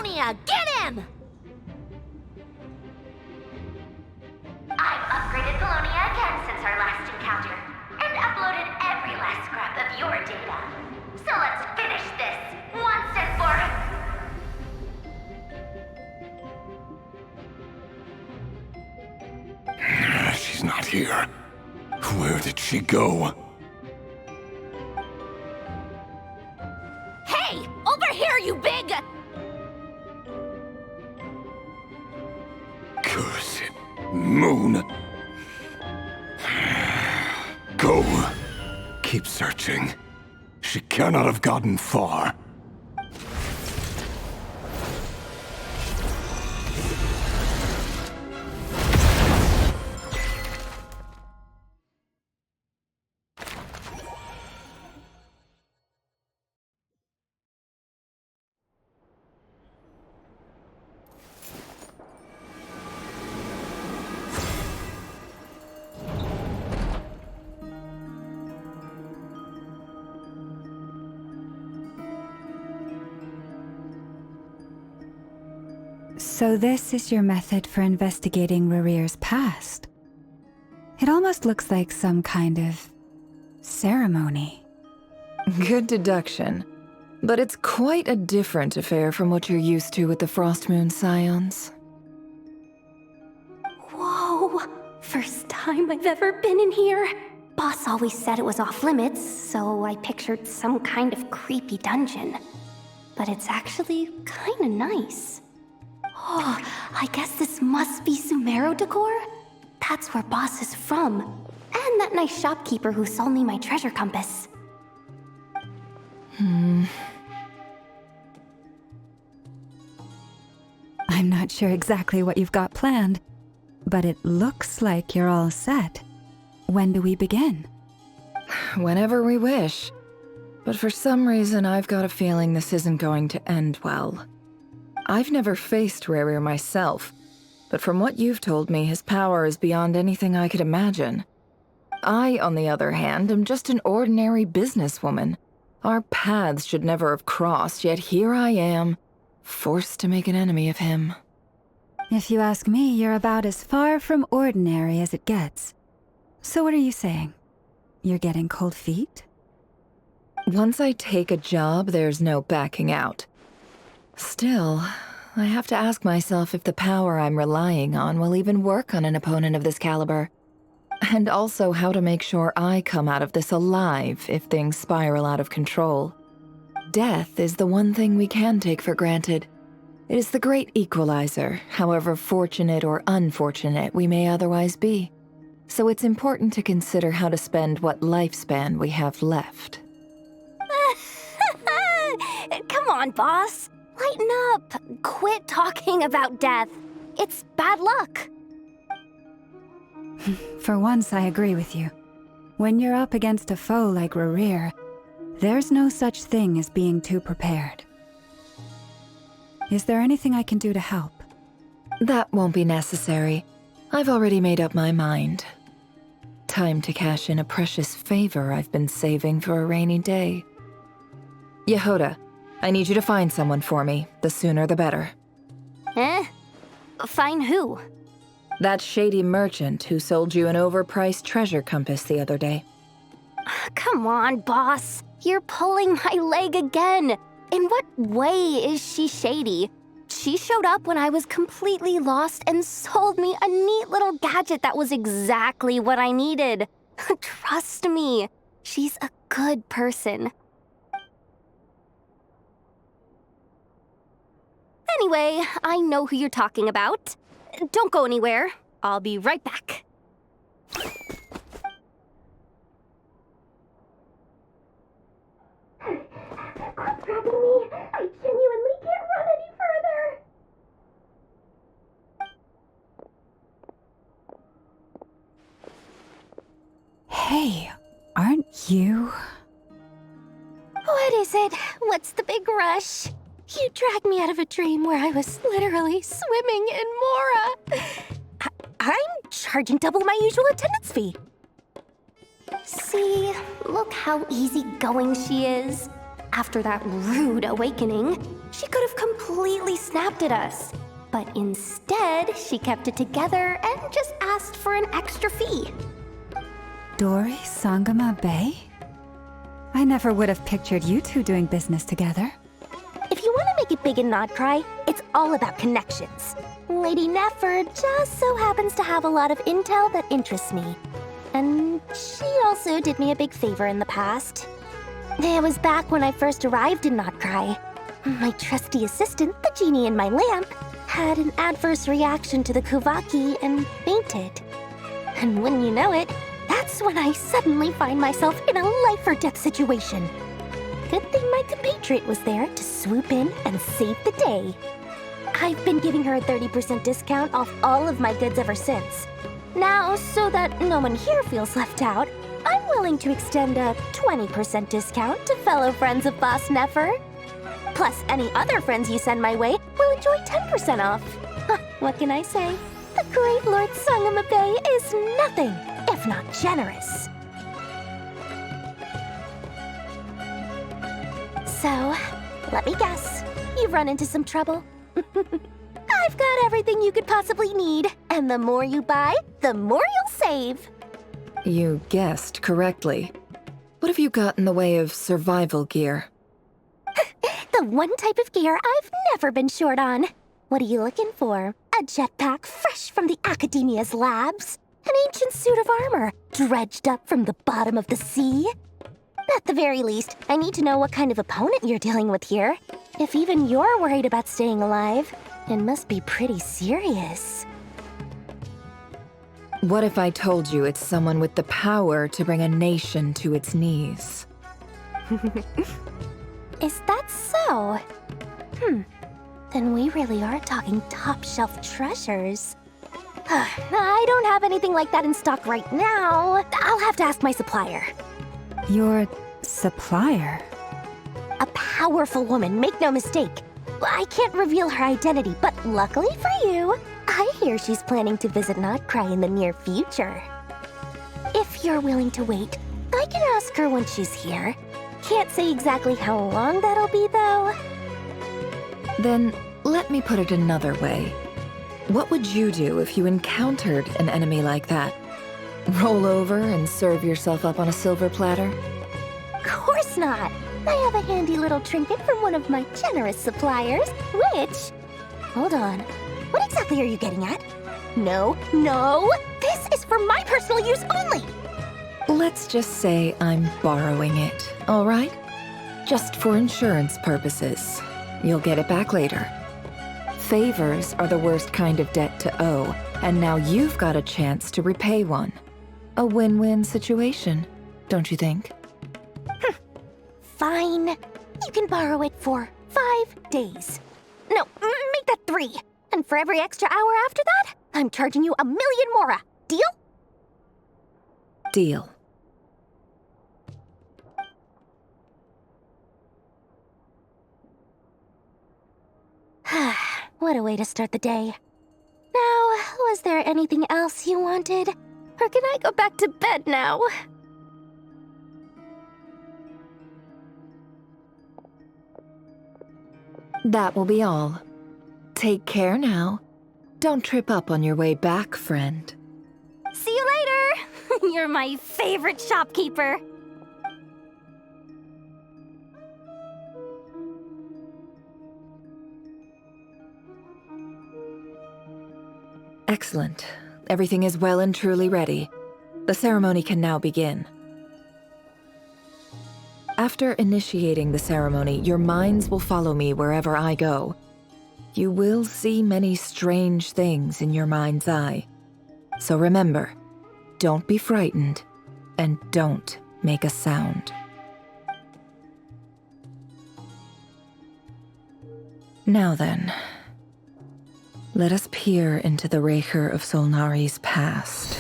Livonia! Get him! I've upgraded Polonia again since our last encounter, and uploaded every last scrap of your data. So let's finish this, once and for... She's not here. Where did she go? Hey! Over here, you big... Cursed moon. Go. Keep searching. She cannot have gotten far. So this is your method for investigating Rarir's past. It almost looks like some kind of ceremony. Good deduction. But it's quite a different affair from what you're used to with the Frostmoon Scions. Whoa! First time I've ever been in here. Boss always said it was off limits, so I pictured some kind of creepy dungeon. But it's actually kinda nice. Oh, I guess this must be Sumero decor? That's where Boss is from. And that nice shopkeeper who sold me my treasure compass. I'm not sure exactly what you've got planned, but it looks like you're all set. When do we begin? Whenever we wish. But for some reason, I've got a feeling this isn't going to end well. I've never faced Rarir myself, but from what you've told me, his power is beyond anything I could imagine. I, on the other hand, am just an ordinary businesswoman. Our paths should never have crossed, yet here I am, forced to make an enemy of him. If you ask me, you're about as far from ordinary as it gets. So what are you saying? You're getting cold feet? Once I take a job, there's no backing out. Still, I have to ask myself if the power I'm relying on will even work on an opponent of this caliber. And also how to make sure I come out of this alive if things spiral out of control. Death is the one thing we can take for granted. It is the great equalizer, however fortunate or unfortunate we may otherwise be. So it's important to consider how to spend what lifespan we have left. Come on, boss. Lighten up. Quit talking about death. It's bad luck. For once, I agree with you. When you're up against a foe like Rarir, there's no such thing as being too prepared. Is there anything I can do to help? That won't be necessary. I've already made up my mind. Time to cash in a precious favor I've been saving for a rainy day. Yehoda, I need you to find someone for me. The sooner the better. Eh? Find who? That shady merchant who sold you an overpriced treasure compass the other day. Come on, boss. You're pulling my leg again. In what way is she shady? She showed up when I was completely lost and sold me a neat little gadget that was exactly what I needed. Trust me, she's a good person. Anyway, I know who you're talking about. Don't go anywhere. I'll be right back. Quit grabbing me. I genuinely can't run any further. Hey, aren't you? What is it? What's the big rush? You dragged me out of a dream where I was literally swimming in Mora. I'm charging double my usual attendance fee. See, look how easygoing she is. After that rude awakening, she could have completely snapped at us. But instead, she kept it together and just asked for an extra fee. Dori Sangama Bay? I never would have pictured you two doing business together. If you want to make it big in Nodcry, it's all about connections. Lady Nefer just so happens to have a lot of intel that interests me. And she also did me a big favor in the past. It was back when I first arrived in Nodcry. My trusty assistant, the genie in my lamp, had an adverse reaction to the Kuvaki and fainted. And wouldn't you know it, that's when I suddenly find myself in a life-or-death situation. Good thing my compatriot was there to swoop in and save the day. I've been giving her a 30% discount off all of my goods ever since. Now, so that no one here feels left out, I'm willing to extend a 20% discount to fellow friends of Boss Nefer. Plus, any other friends you send my way will enjoy 10% off. What can I say? The great Lord Sangamabe is nothing if not generous. So, let me guess. You've run into some trouble? I've got everything you could possibly need, and the more you buy, the more you'll save. You guessed correctly. What have you got in the way of survival gear? The one type of gear I've never been short on. What are you looking for? A jetpack fresh from the Academia's labs? An ancient suit of armor dredged up from the bottom of the sea? At the very least, I need to know what kind of opponent you're dealing with here. If even you're worried about staying alive, it must be pretty serious. What if I told you it's someone with the power to bring a nation to its knees? Is that so? Then we really are talking top-shelf treasures. I don't have anything like that in stock right now. I'll have to ask my supplier. Your supplier? A powerful woman, make no mistake. I can't reveal her identity, but luckily for you, I hear she's planning to visit Nodcry in the near future. If you're willing to wait, I can ask her when she's here. Can't say exactly how long that'll be, though. Then, let me put it another way. What would you do if you encountered an enemy like that? Roll over and serve yourself up on a silver platter? Of course not. I have a handy little trinket from one of my generous suppliers, which... Hold on. What exactly are you getting at? No, this is for my personal use only! Let's just say I'm borrowing it, all right? Just for insurance purposes. You'll get it back later. Favors are the worst kind of debt to owe, and now you've got a chance to repay one. A win-win situation, don't you think? Fine. You can borrow it for 5 days. No, make that 3. And for every extra hour after that, I'm charging you 1,000,000 mora. Deal? Deal. What a way to start the day. Now, was there anything else you wanted? Or can I go back to bed now? That will be all. Take care now. Don't trip up on your way back, friend. See you later! You're my favorite shopkeeper. Excellent. Everything is well and truly ready. The ceremony can now begin. After initiating the ceremony, your minds will follow me wherever I go. You will see many strange things in your mind's eye. So remember, don't be frightened, and don't make a sound. Now then, let us peer into the Raker of Solnari's past.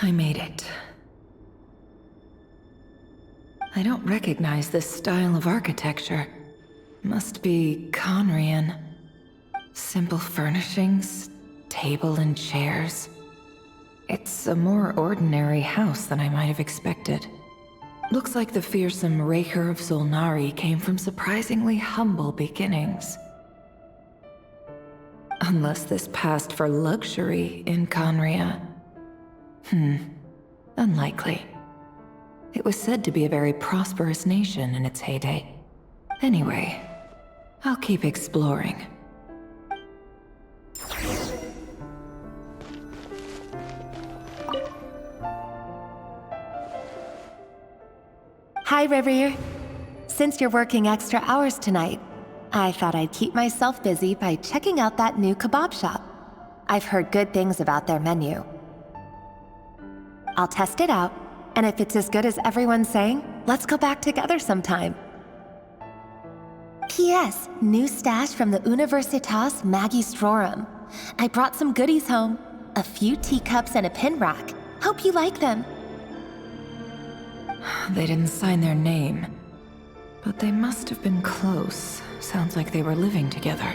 I made it. I don't recognize this style of architecture. Must be Conrian. Simple furnishings, table and chairs. It's a more ordinary house than I might have expected. Looks like the fearsome Raker of Solnari came from surprisingly humble beginnings. Unless this passed for luxury in Conria. Unlikely. It was said to be a very prosperous nation in its heyday. Anyway, I'll keep exploring. Hi, Rivier. Since you're working extra hours tonight, I thought I'd keep myself busy by checking out that new kebab shop. I've heard good things about their menu. I'll test it out, and if it's as good as everyone's saying, let's go back together sometime. P.S. New stash from the Universitas Magistrorum. I brought some goodies home. A few teacups and a pin rack. Hope you like them. They didn't sign their name, but they must have been close. Sounds like they were living together.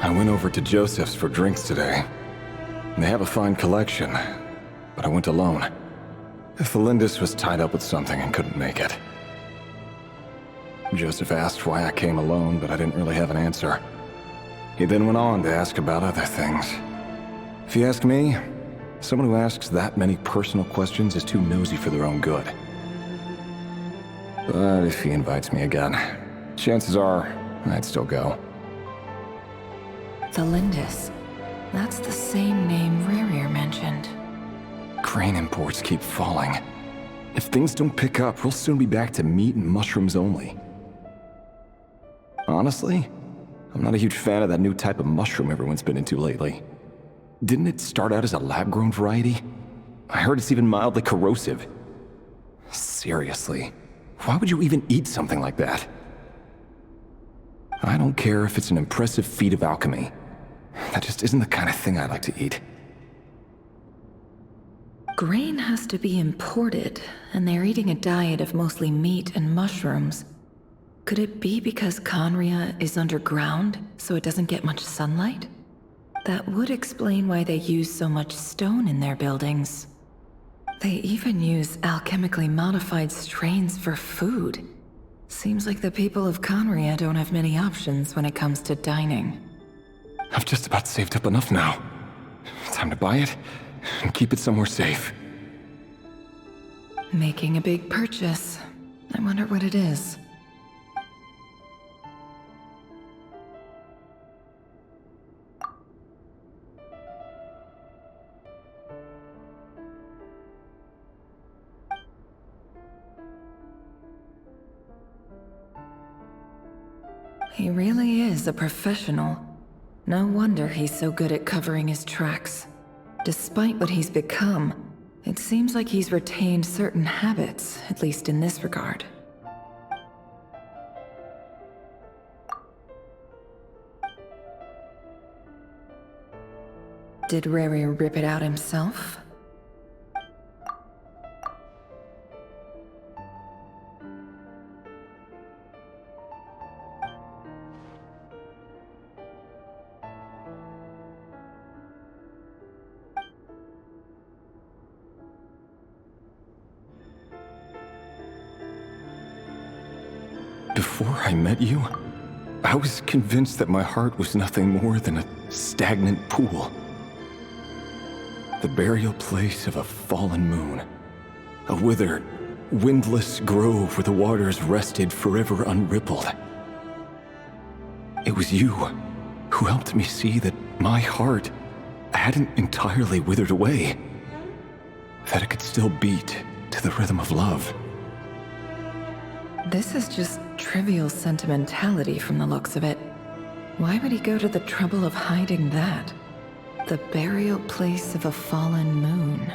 I went over to Joseph's for drinks today. They have a fine collection, but I went alone. Felindis was tied up with something and couldn't make it. Joseph asked why I came alone, but I didn't really have an answer. He then went on to ask about other things. If you ask me, someone who asks that many personal questions is too nosy for their own good. But if he invites me again, chances are I'd still go. Felindis. That's the same name Rerir mentioned. Grain imports keep falling. If things don't pick up, we'll soon be back to meat and mushrooms only. Honestly, I'm not a huge fan of that new type of mushroom everyone's been into lately. Didn't it start out as a lab-grown variety? I heard it's even mildly corrosive. Seriously, why would you even eat something like that? I don't care if it's an impressive feat of alchemy. That just isn't the kind of thing I like to eat. Grain has to be imported, and they're eating a diet of mostly meat and mushrooms. Could it be because Conria is underground, so it doesn't get much sunlight? That would explain why they use so much stone in their buildings. They even use alchemically modified strains for food. Seems like the people of Conria don't have many options when it comes to dining. I've just about saved up enough now. Time to buy it and keep it somewhere safe. Making a big purchase. I wonder what it is. He really is a professional. No wonder he's so good at covering his tracks. Despite what he's become, it seems like he's retained certain habits, at least in this regard. Did Rerir rip it out himself? Before I met you, I was convinced that my heart was nothing more than a stagnant pool. The burial place of a fallen moon. A withered, windless grove where the waters rested forever unrippled. It was you who helped me see that my heart hadn't entirely withered away. That it could still beat to the rhythm of love. This is just trivial sentimentality from the looks of it. Why would he go to the trouble of hiding that? The burial place of a fallen moon.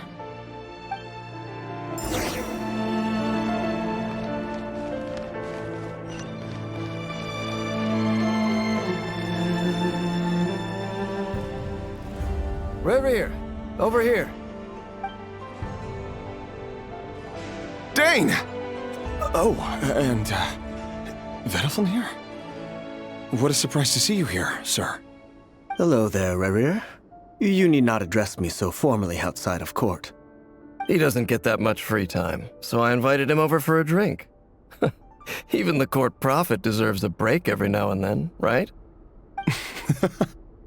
Reverie, over here. Dane! Oh, and, Vedaflin here? What a surprise to see you here, sir. Hello there, Rerir. You need not address me so formally outside of court. He doesn't get that much free time, so I invited him over for a drink. Even the court prophet deserves a break every now and then, right?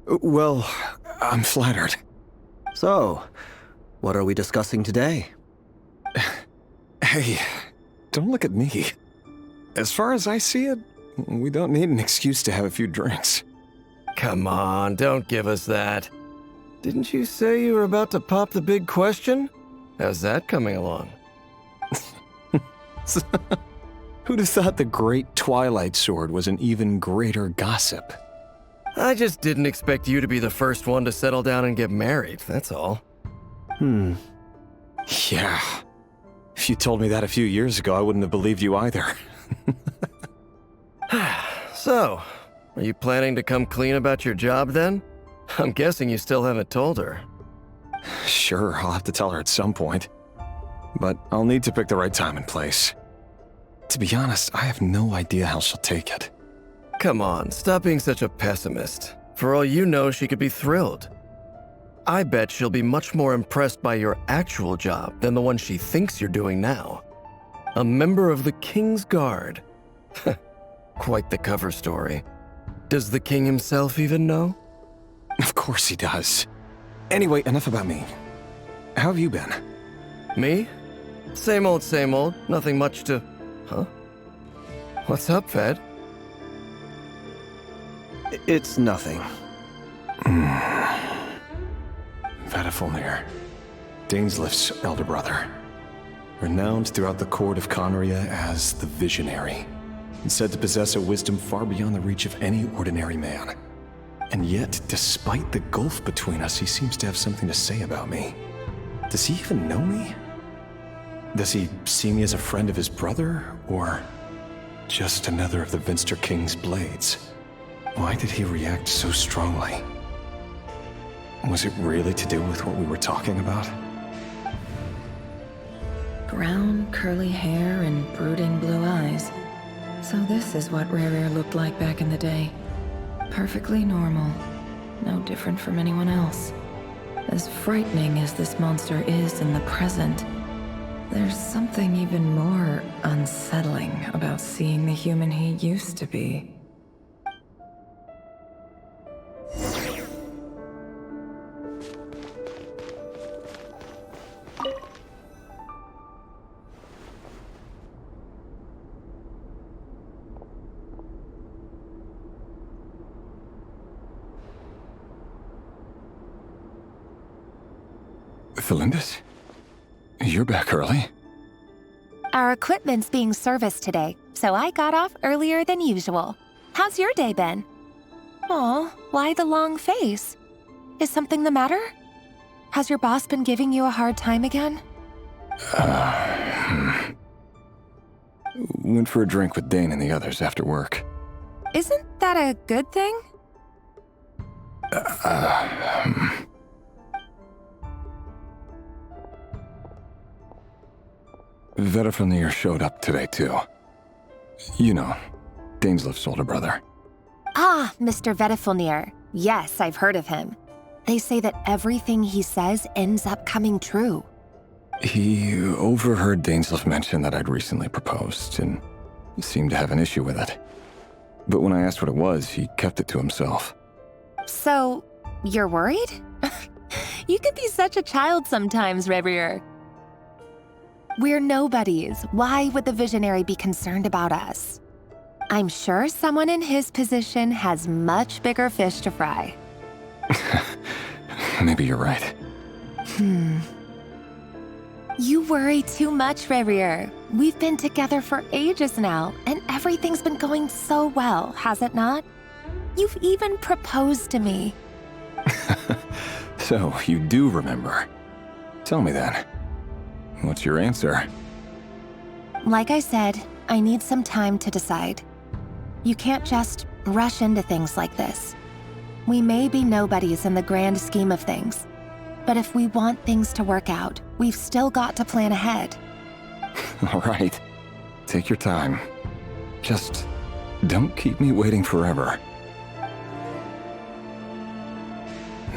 Well, I'm flattered. So, what are we discussing today? Hey, don't look at me. As far as I see it, we don't need an excuse to have a few drinks. Come on, don't give us that. Didn't you say you were about to pop the big question? How's that coming along? Who'd have thought the great Twilight Sword was an even greater gossip? I just didn't expect you to be the first one to settle down and get married, that's all. Yeah. If you told me that a few years ago, I wouldn't have believed you either. So, are you planning to come clean about your job then? I'm guessing you still haven't told her. Sure, I'll have to tell her at some point. But I'll need to pick the right time and place. To be honest, I have no idea how she'll take it. Come on, stop being such a pessimist. For all you know, she could be thrilled. I bet she'll be much more impressed by your actual job than the one she thinks you're doing now. A member of the King's Guard. Quite the cover story. Does the king himself even know? Of course he does. Anyway, enough about me. How have you been? Me? Same old, nothing much to... Huh? What's up, Ved? It's nothing. Vedaflin, Daneslif's elder brother. Renowned throughout the court of Conria as the Visionary, and said to possess a wisdom far beyond the reach of any ordinary man. And yet, despite the gulf between us, he seems to have something to say about me. Does he even know me? Does he see me as a friend of his brother, or just another of the Vinster King's blades? Why did he react so strongly? Was it really to do with what we were talking about? Brown, curly hair and brooding blue eyes. So this is what Rerir looked like back in the day. Perfectly normal. No different from anyone else. As frightening as this monster is in the present, there's something even more unsettling about seeing the human he used to be. Felindis? You're back early? Our equipment's being serviced today, so I got off earlier than usual. How's your day been? Aw, why the long face? Is something the matter? Has your boss been giving you a hard time again? Went for a drink with Dane and the others after work. Isn't that a good thing? Vedaflin showed up today, too. You know, Daneslif's older brother. Ah, Mr. Vedaflin. Yes, I've heard of him. They say that everything he says ends up coming true. He overheard Daneslif mention that I'd recently proposed, and seemed to have an issue with it. But when I asked what it was, he kept it to himself. So, you're worried? You could be such a child sometimes, Reverie. We're nobodies. Why would the Visionary be concerned about us? I'm sure someone in his position has much bigger fish to fry. Maybe you're right. You worry too much, Reverie. We've been together for ages now, and everything's been going so well, has it not? You've even proposed to me. So, you do remember. Tell me then. What's your answer? Like I said, I need some time to decide. You can't just rush into things like this. We may be nobodies in the grand scheme of things, But if we want things to work out, we've still got to plan ahead. All right. Take your time. Just don't keep me waiting forever.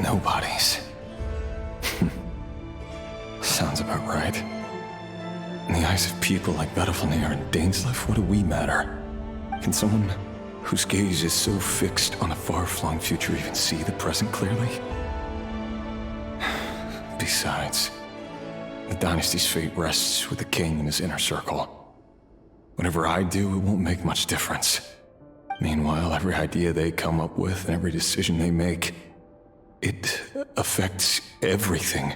Nobody's. Sounds about right. In the eyes of people like Battlefield and Dainsleif, what do we matter? Can someone whose gaze is so fixed on a far-flung future even see the present clearly? Besides, the dynasty's fate rests with the king and his inner circle. Whatever I do, it won't make much difference. Meanwhile, every idea they come up with and every decision they make, it affects everything.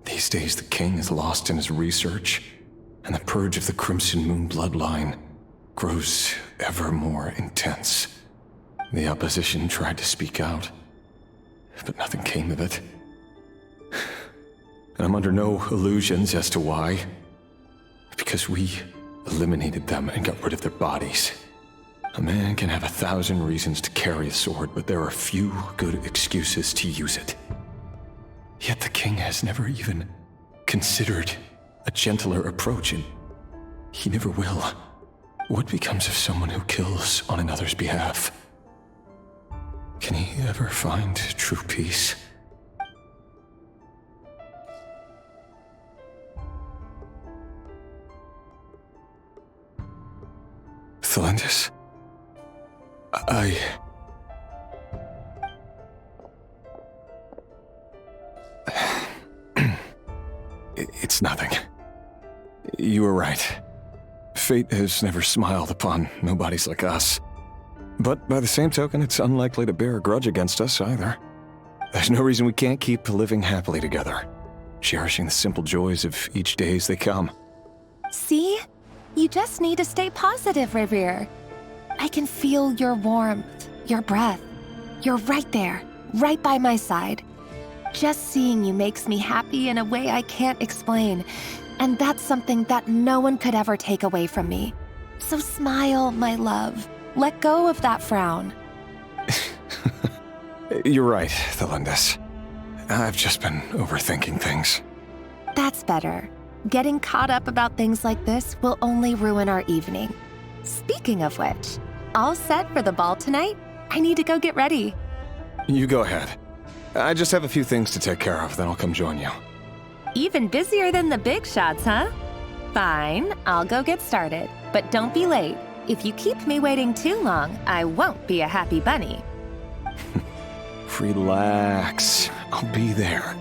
These days, the king is lost in his research, and the purge of the Crimson Moon bloodline grows ever more intense. The opposition tried to speak out, but nothing came of it. And I'm under no illusions as to why. Because we eliminated them and got rid of their bodies. A man can have 1,000 reasons to carry a sword, but there are few good excuses to use it. Yet the king has never even considered a gentler approach, and he never will. What becomes of someone who kills on another's behalf? Can he ever find true peace? Thelindis? It's nothing. You were right. Fate has never smiled upon nobodies like us. But by the same token, it's unlikely to bear a grudge against us either. There's no reason we can't keep living happily together, cherishing the simple joys of each day as they come. See? You just need to stay positive, Revere. I can feel your warmth, your breath. You're right there, right by my side. Just seeing you makes me happy in a way I can't explain. And that's something that no one could ever take away from me. So smile, my love. Let go of that frown. You're right, Thelindis. I've just been overthinking things. That's better. Getting caught up about things like this will only ruin our evening. Speaking of which, all set for the ball tonight? I need to go get ready. You go ahead. I just have a few things to take care of, then I'll come join you. Even busier than the big shots, huh? Fine, I'll go get started. But don't be late. If you keep me waiting too long, I won't be a happy bunny. Relax. I'll be there.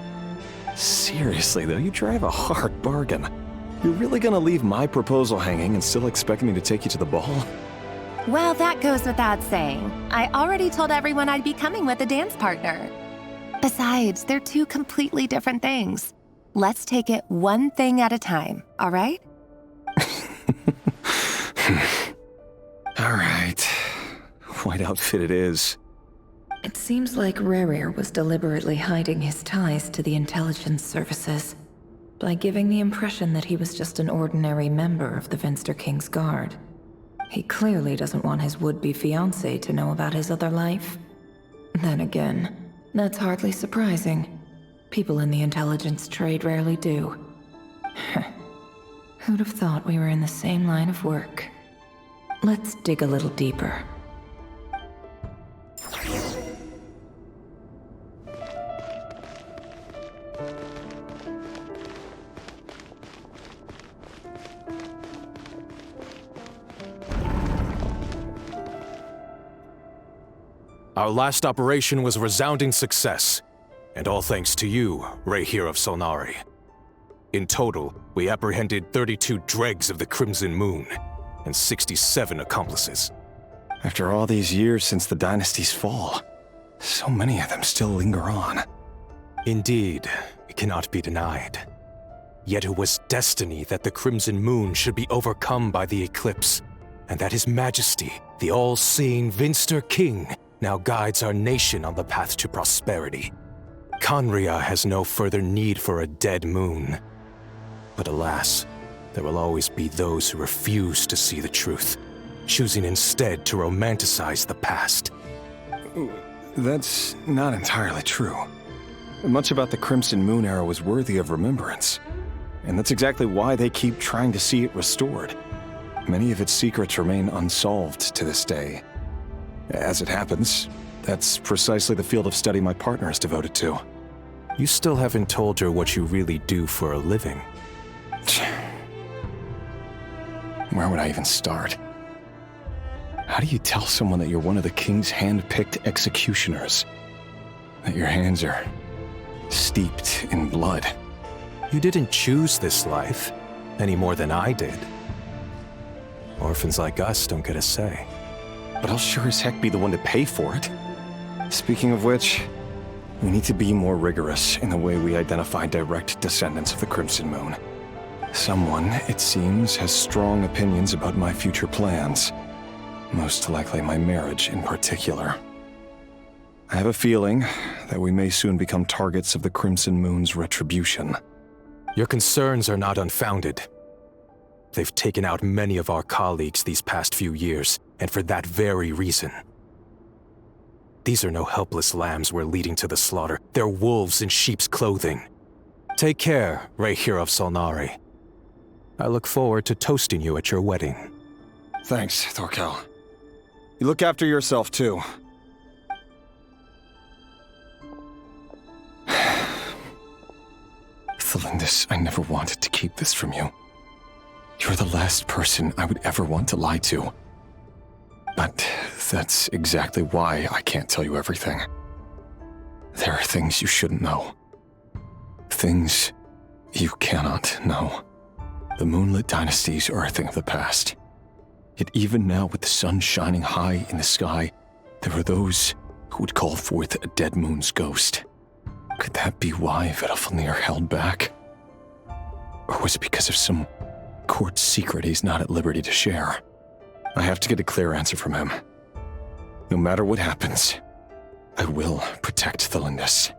Seriously, though, you drive a hard bargain. You're really gonna leave my proposal hanging and still expect me to take you to the ball? Well, that goes without saying. I already told everyone I'd be coming with a dance partner. Besides, they're two completely different things. Let's take it one thing at a time, all right? All right. White outfit it is. It seems like Rerir was deliberately hiding his ties to the intelligence services by giving the impression that he was just an ordinary member of the Vinster King's Guard. He clearly doesn't want his would-be fiancée to know about his other life. Then again, that's hardly surprising. People in the intelligence trade rarely do. Who'd have thought we were in the same line of work? Let's dig a little deeper. Our last operation was a resounding success, and all thanks to you, Rehir of Solnari. In total, we apprehended 32 dregs of the Crimson Moon, and 67 accomplices. After all these years since the dynasty's fall, so many of them still linger on. Indeed, it cannot be denied. Yet it was destiny that the Crimson Moon should be overcome by the eclipse, and that His Majesty, the all-seeing Vinster King, now guides our nation on the path to prosperity. Conria has no further need for a dead moon. But alas, there will always be those who refuse to see the truth, choosing instead to romanticize the past. That's not entirely true. much about the Crimson Moon era was worthy of remembrance. And that's exactly why they keep trying to see it restored. Many of its secrets remain unsolved to this day. As it happens, that's precisely the field of study my partner is devoted to. You still haven't told her what you really do for a living. Where would I even start? How do you tell someone that you're one of the king's hand-picked executioners? That your hands are steeped in blood? You didn't choose this life, any more than I did. Orphans like us don't get a say. But I'll sure as heck be the one to pay for it. Speaking of which, we need to be more rigorous in the way we identify direct descendants of the Crimson Moon. Someone, it seems, has strong opinions about my future plans. Most likely my marriage in particular. I have a feeling that we may soon become targets of the Crimson Moon's retribution. Your concerns are not unfounded. They've taken out many of our colleagues these past few years, and for that very reason. These are no helpless lambs we're leading to the slaughter. They're wolves in sheep's clothing. Take care, Rayhir of Solnari. I look forward to toasting you at your wedding. Thanks, Thorkel. You look after yourself, too. Thelindis, I never wanted to keep this from you. You're the last person I would ever want to lie to. But that's exactly why I can't tell you everything. There are things you shouldn't know. Things you cannot know. The moonlit dynasties are a thing of the past. Yet even now, with the sun shining high in the sky, there are those who would call forth a dead moon's ghost. Could that be why Vedalfnir held back? Or was it because of some court secret he's not at liberty to share? I have to get a clear answer from him. No matter what happens, I will protect Thelindis.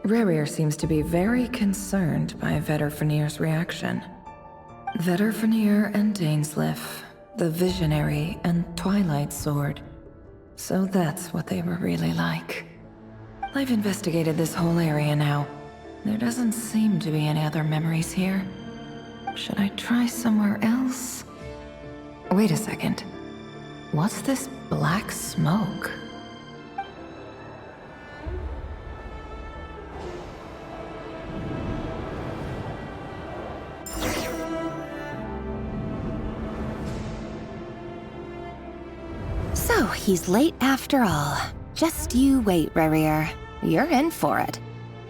Rayhir seems to be very concerned by Vedalfnir's reaction. Vedalfnir and Dainsleif, the Visionary and Twilight Sword. So that's what they were really like. I've investigated this whole area now. There doesn't seem to be any other memories here. Should I try somewhere else? Wait a second. What's this black smoke? So, he's late after all. Just you wait, Rayhir. You're in for it.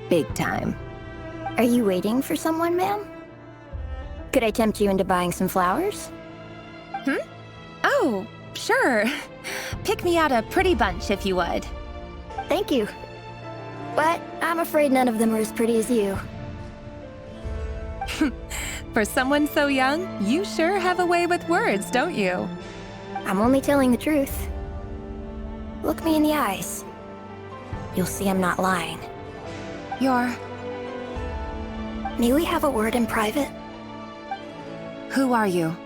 Big time. Are you waiting for someone, ma'am? Could I tempt you into buying some flowers? Oh, sure. Pick me out a pretty bunch if you would. Thank you. But I'm afraid none of them are as pretty as you. For someone so young, you sure have a way with words, don't you? I'm only telling the truth. Look me in the eyes. You'll see I'm not lying. May we have a word in private? Who are you?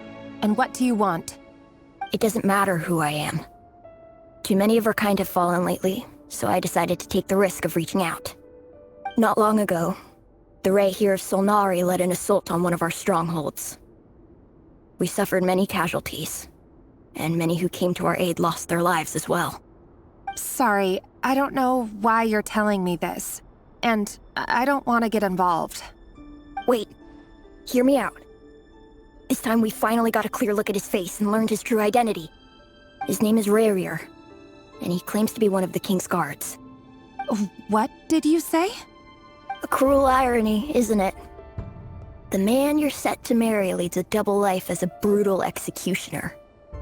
And what do you want? It doesn't matter who I am. Too many of our kind have fallen lately, so I decided to take the risk of reaching out. Not long ago, the Rayhir of Solnari led an assault on one of our strongholds. We suffered many casualties, and many who came to our aid lost their lives as well. Sorry, I don't know why you're telling me this. And I don't want to get involved. Wait, hear me out. This time we finally got a clear look at his face and learned his true identity. His name is Rayhir, and he claims to be one of the King's guards. What did you say? A cruel irony, isn't it? The man you're set to marry leads a double life as a brutal executioner.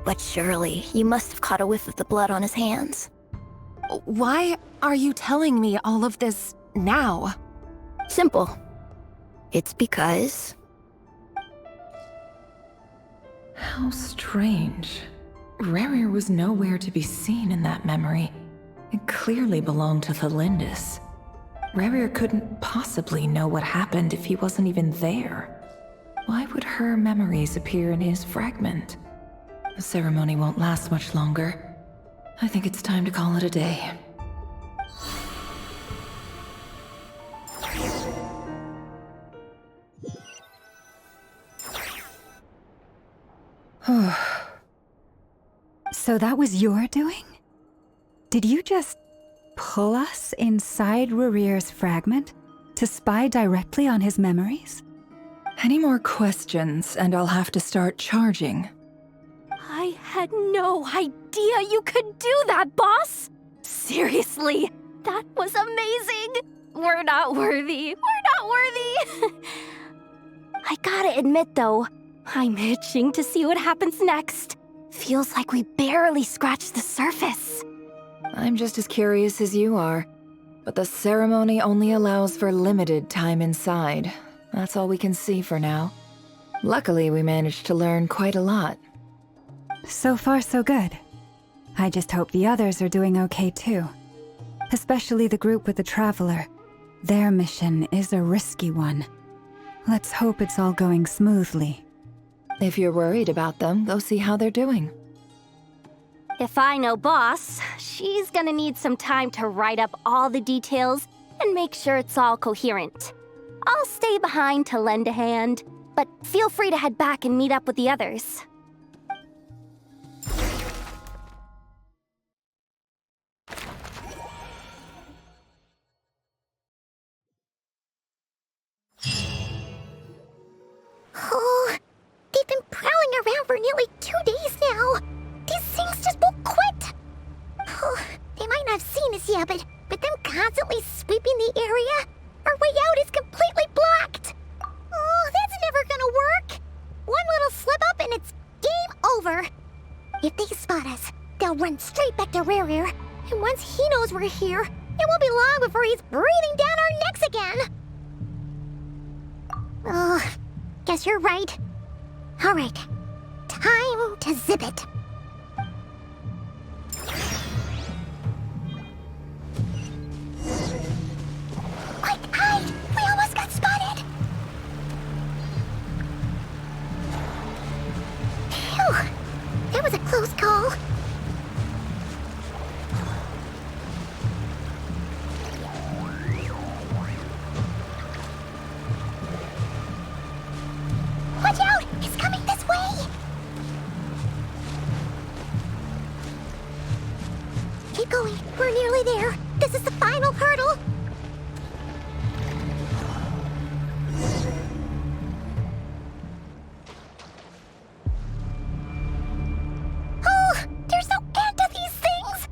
But surely, you must have caught a whiff of the blood on his hands. Why are you telling me all of this now? Simple. It's because... How strange. Rayhir was nowhere to be seen in that memory. It clearly belonged to Thelindis. Rayhir couldn't possibly know what happened if he wasn't even there. Why would her memories appear in his fragment? The ceremony won't last much longer. I think it's time to call it a day. So that was your doing? Did you just pull us inside Rarir's fragment to spy directly on his memories? Any more questions, and I'll have to start charging. I had no idea you could do that, boss! Seriously, that was amazing! We're not worthy. We're not worthy! I gotta admit, though, I'm itching to see what happens next. Feels like we barely scratched the surface. I'm just as curious as you are, but the ceremony only allows for limited time inside. That's all we can see for now. Luckily, we managed to learn quite a lot. So far, so good. I just hope the others are doing okay too. Especially the group with the Traveler. Their mission is a risky one. Let's hope it's all going smoothly. If you're worried about them, go see how they're doing. If I know Boss, she's gonna need some time to write up all the details and make sure it's all coherent. I'll stay behind to lend a hand, but feel free to head back and meet up with the others. Oh, they've been prowling around for nearly 2 days now. These things just won't quit. Oh, they might not have seen us yet, but them constantly sweeping the area, our way out is completely blocked. Oh, that's never gonna work. One little slip up and it's game over. If they spot us, they'll run straight back to Rarir. And once he knows we're here, it won't be long before he's breathing down our necks again. Oh, guess you're right. All right, time to zip it. Quick, hide! We almost got spotted! Phew! That was a close call. Watch out! It's coming this way! Keep going. We're nearly there. This is the final hurdle. Oh, there's no end to these things!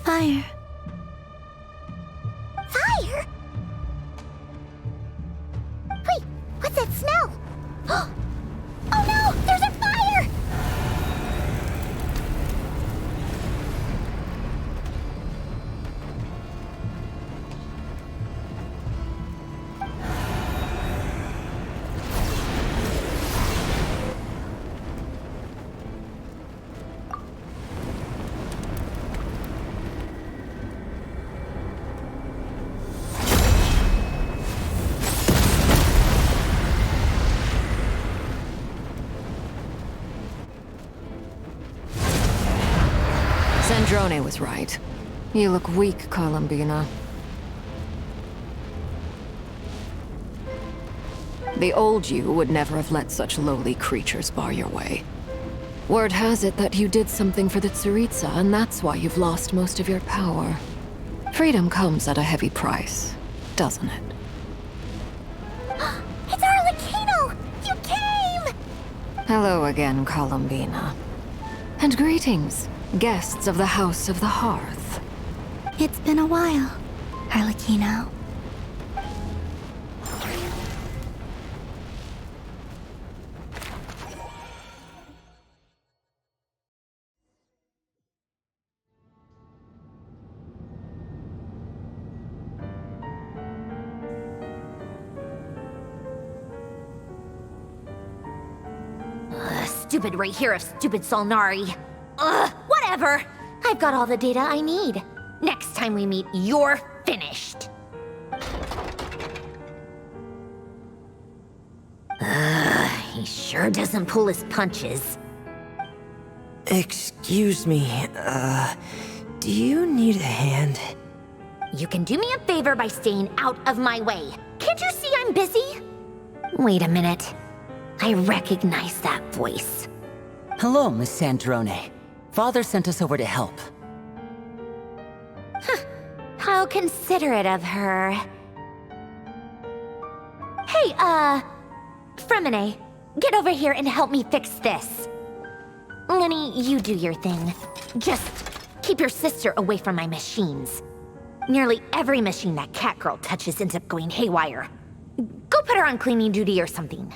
Fire. Fire? Wait, what's that smell? Oh no, there's a fire! Sandrone was right. You look weak, Columbina. The old you would never have let such lowly creatures bar your way. Word has it that you did something for the Tsaritsa, and that's why you've lost most of your power. Freedom comes at a heavy price, doesn't it? It's Arlecchino! You came! Hello again, Columbina. And greetings, guests of the House of the Hearth. It's been a while, Arlecchino. Stupid right here of stupid Solnari. Ugh, whatever. I've got all the data I need. Next time we meet, you're finished. He sure doesn't pull his punches. Excuse me, do you need a hand? You can do me a favor by staying out of my way. Can't you see I'm busy? Wait a minute. I recognize that voice. Hello, Miss Sandrone. Father sent us over to help. How considerate of her. Hey, Fremine, get over here and help me fix this. Lenny, you do your thing. Just keep your sister away from my machines. Nearly every machine that cat girl touches ends up going haywire. Go put her on cleaning duty or something.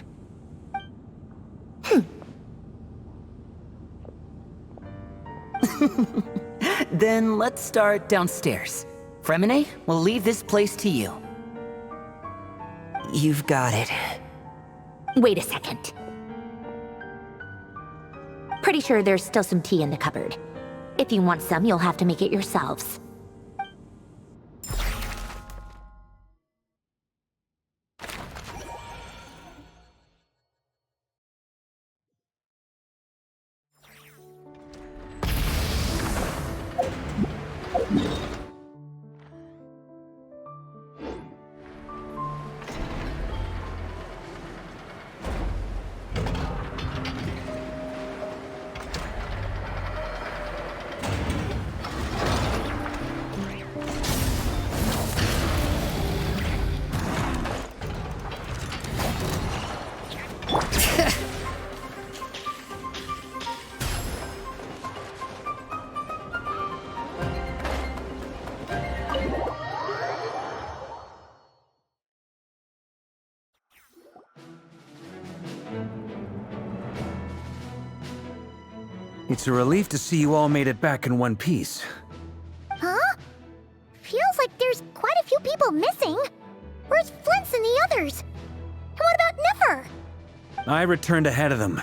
Then let's start downstairs. Fremine, we'll leave this place to you. You've got it. Wait a second. Pretty sure there's still some tea in the cupboard. If you want some, you'll have to make it yourselves. It's a relief to see you all made it back in one piece. Huh? Feels like there's quite a few people missing. Where's Flint's and the others? And what about Nefer? I returned ahead of them.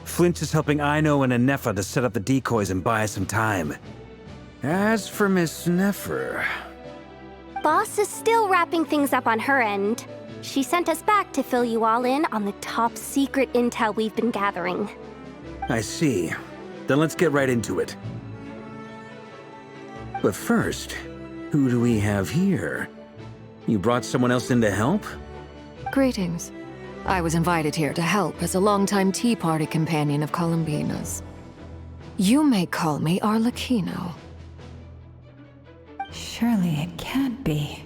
Flint is helping Aino and Anefa to set up the decoys and buy us some time. As for Miss Nefer... Boss is still wrapping things up on her end. She sent us back to fill you all in on the top secret intel we've been gathering. I see. Then let's get right into it. But first, who do we have here? You brought someone else in to help? Greetings. I was invited here to help as a longtime Tea Party companion of Columbina's. You may call me Arlecchino. Surely it can't be.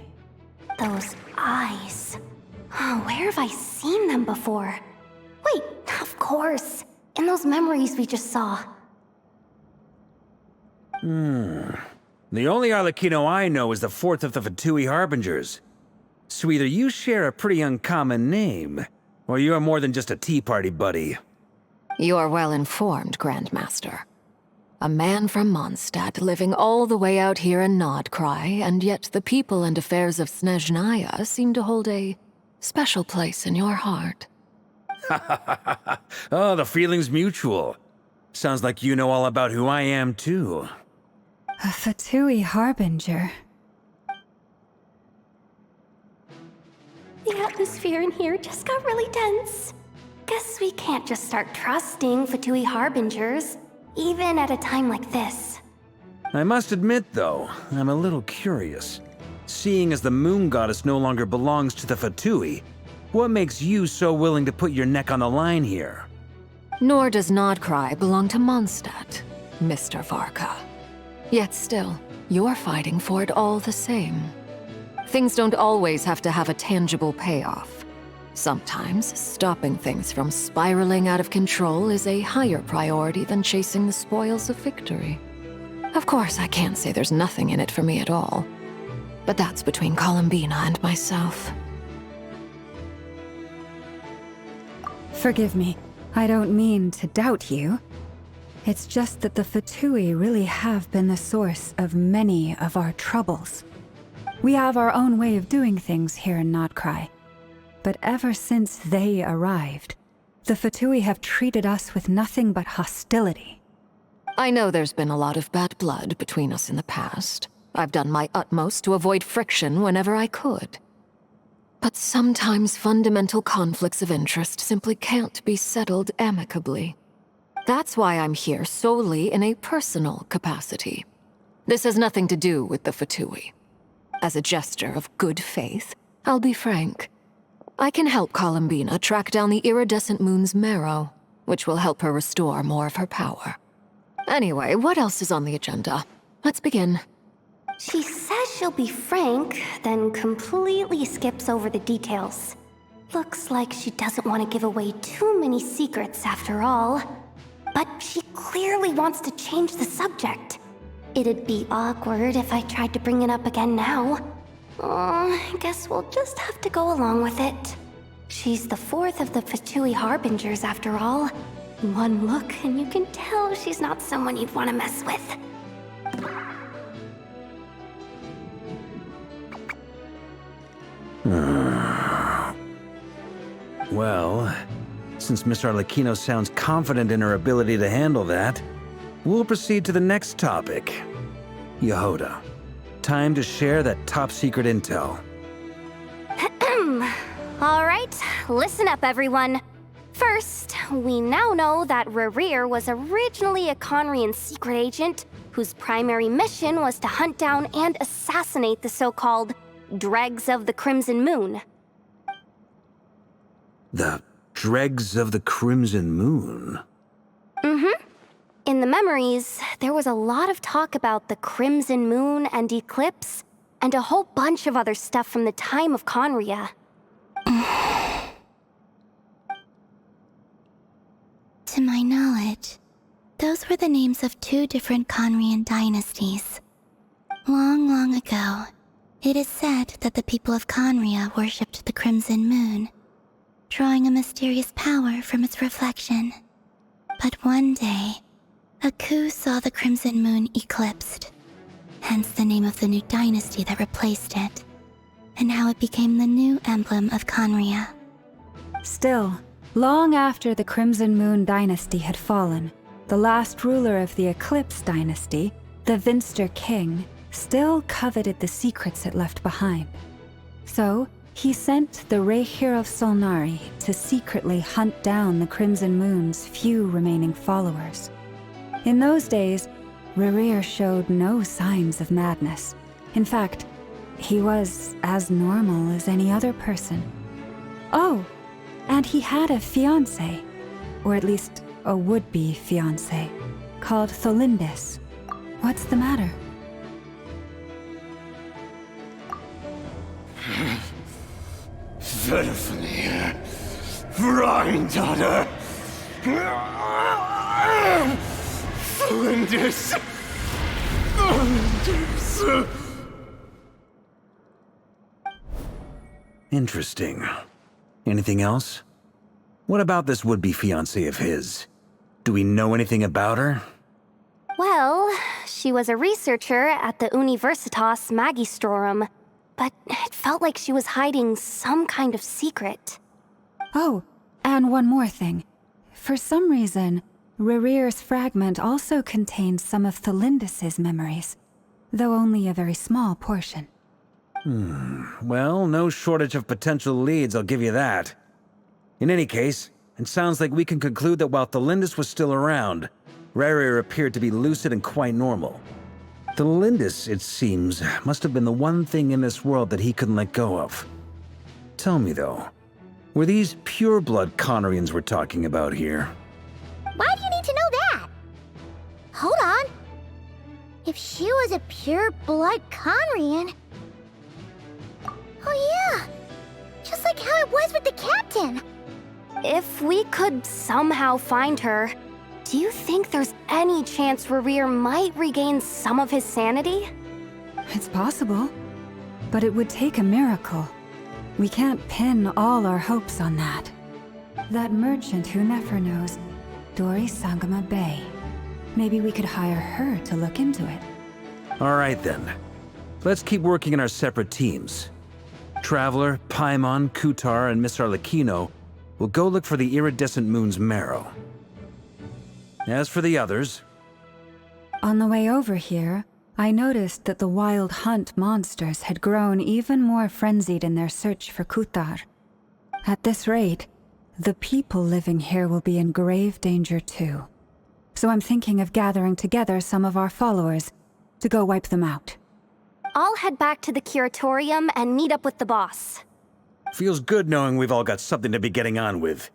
Those eyes. Oh, where have I seen them before? Wait, of course. In those memories we just saw. The only Arlecchino I know is the fourth of the Fatui Harbingers. So either you share a pretty uncommon name, or you're more than just a Tea Party buddy. You are well informed, Grandmaster. A man from Mondstadt living all the way out here in Nodcry, and yet the people and affairs of Snezhnaya seem to hold a special place in your heart. Oh, the feeling's mutual. Sounds like you know all about who I am, too. A Fatui Harbinger. The atmosphere in here just got really tense. Guess we can't just start trusting Fatui Harbingers, even at a time like this. I must admit, though, I'm a little curious. Seeing as the Moon Goddess no longer belongs to the Fatui, what makes you so willing to put your neck on the line here? Nor does Nodcry belong to Mondstadt, Mr. Varka. Yet still, you're fighting for it all the same. Things don't always have to have a tangible payoff. Sometimes, stopping things from spiraling out of control is a higher priority than chasing the spoils of victory. Of course, I can't say there's nothing in it for me at all. But that's between Columbina and myself. Forgive me. I don't mean to doubt you. It's just that the Fatui really have been the source of many of our troubles. We have our own way of doing things here in Nodcry. But ever since they arrived, the Fatui have treated us with nothing but hostility. I know there's been a lot of bad blood between us in the past. I've done my utmost to avoid friction whenever I could. But sometimes fundamental conflicts of interest simply can't be settled amicably. That's why I'm here solely in a personal capacity. This has nothing to do with the Fatui. As a gesture of good faith, I'll be frank. I can help Columbina track down the iridescent moon's marrow, which will help her restore more of her power. Anyway, what else is on the agenda? Let's begin. She says she'll be frank, then completely skips over the details. Looks like she doesn't want to give away too many secrets after all. But she clearly wants to change the subject. It'd be awkward if I tried to bring it up again now. I guess we'll just have to go along with it. She's the fourth of the Fatui Harbingers after all. One look and you can tell she's not someone you'd want to mess with. Well, since Miss Arlecchino sounds confident in her ability to handle that, we'll proceed to the next topic. Yehoda, time to share that top-secret intel. All right, listen up, everyone. First, we now know that Rerir was originally a Conrian secret agent whose primary mission was to hunt down and assassinate the so-called Dregs of the Crimson Moon. The Dregs of the Crimson Moon? Mm-hmm. In the memories, there was a lot of talk about the Crimson Moon and Eclipse, and a whole bunch of other stuff from the time of Conria. To my knowledge, those were the names of two different Conrian dynasties. Long, long ago, it is said that the people of Conria worshipped the Crimson Moon, drawing a mysterious power from its reflection. But one day, a coup saw the Crimson Moon eclipsed, hence the name of the new dynasty that replaced it, and how it became the new emblem of Conria. Still, long after the Crimson Moon dynasty had fallen, the last ruler of the Eclipse dynasty, the Vinster King, still coveted the secrets it left behind. So, he sent the Rehir of Solnari to secretly hunt down the Crimson Moon's few remaining followers. In those days, Rerir showed no signs of madness. In fact, he was as normal as any other person. Oh, and he had a fiancé, or at least a would-be fiancé, called Tholindis. What's the matter? Verfnir, Rhine-daughter, Tholindis. Interesting. Anything else? What about this would-be fiancé of his? Do we know anything about her? Well, she was a researcher at the Universitas Magistrorum, but it felt like she was hiding some kind of secret. Oh, and one more thing. For some reason, Rerir's fragment also contains some of Tholindis' memories, though only a very small portion. Well, no shortage of potential leads, I'll give you that. In any case, it sounds like we can conclude that while Tholindis was still around, Rerir appeared to be lucid and quite normal. Tholindis, it seems, must have been the one thing in this world that he couldn't let go of. Tell me, though, were these pure-blood Conrians we're talking about here? Why do you need to know that? Hold on. If she was a pure-blood Conrian... Oh yeah! Just like how it was with the captain! If we could somehow find her, do you think there's any chance Rerir might regain some of his sanity? It's possible, but it would take a miracle. We can't pin all our hopes on that. That merchant who never knows, Dori Sangama Bay. Maybe we could hire her to look into it. All right, then. Let's keep working in our separate teams. Traveler, Paimon, Kutar, and Miss Arlecchino will go look for the iridescent moon's marrow. As for the others... On the way over here, I noticed that the Wild Hunt monsters had grown even more frenzied in their search for Kuthar. At this rate, the people living here will be in grave danger too. So I'm thinking of gathering together some of our followers to go wipe them out. I'll head back to the curatorium and meet up with the boss. Feels good knowing we've all got something to be getting on with.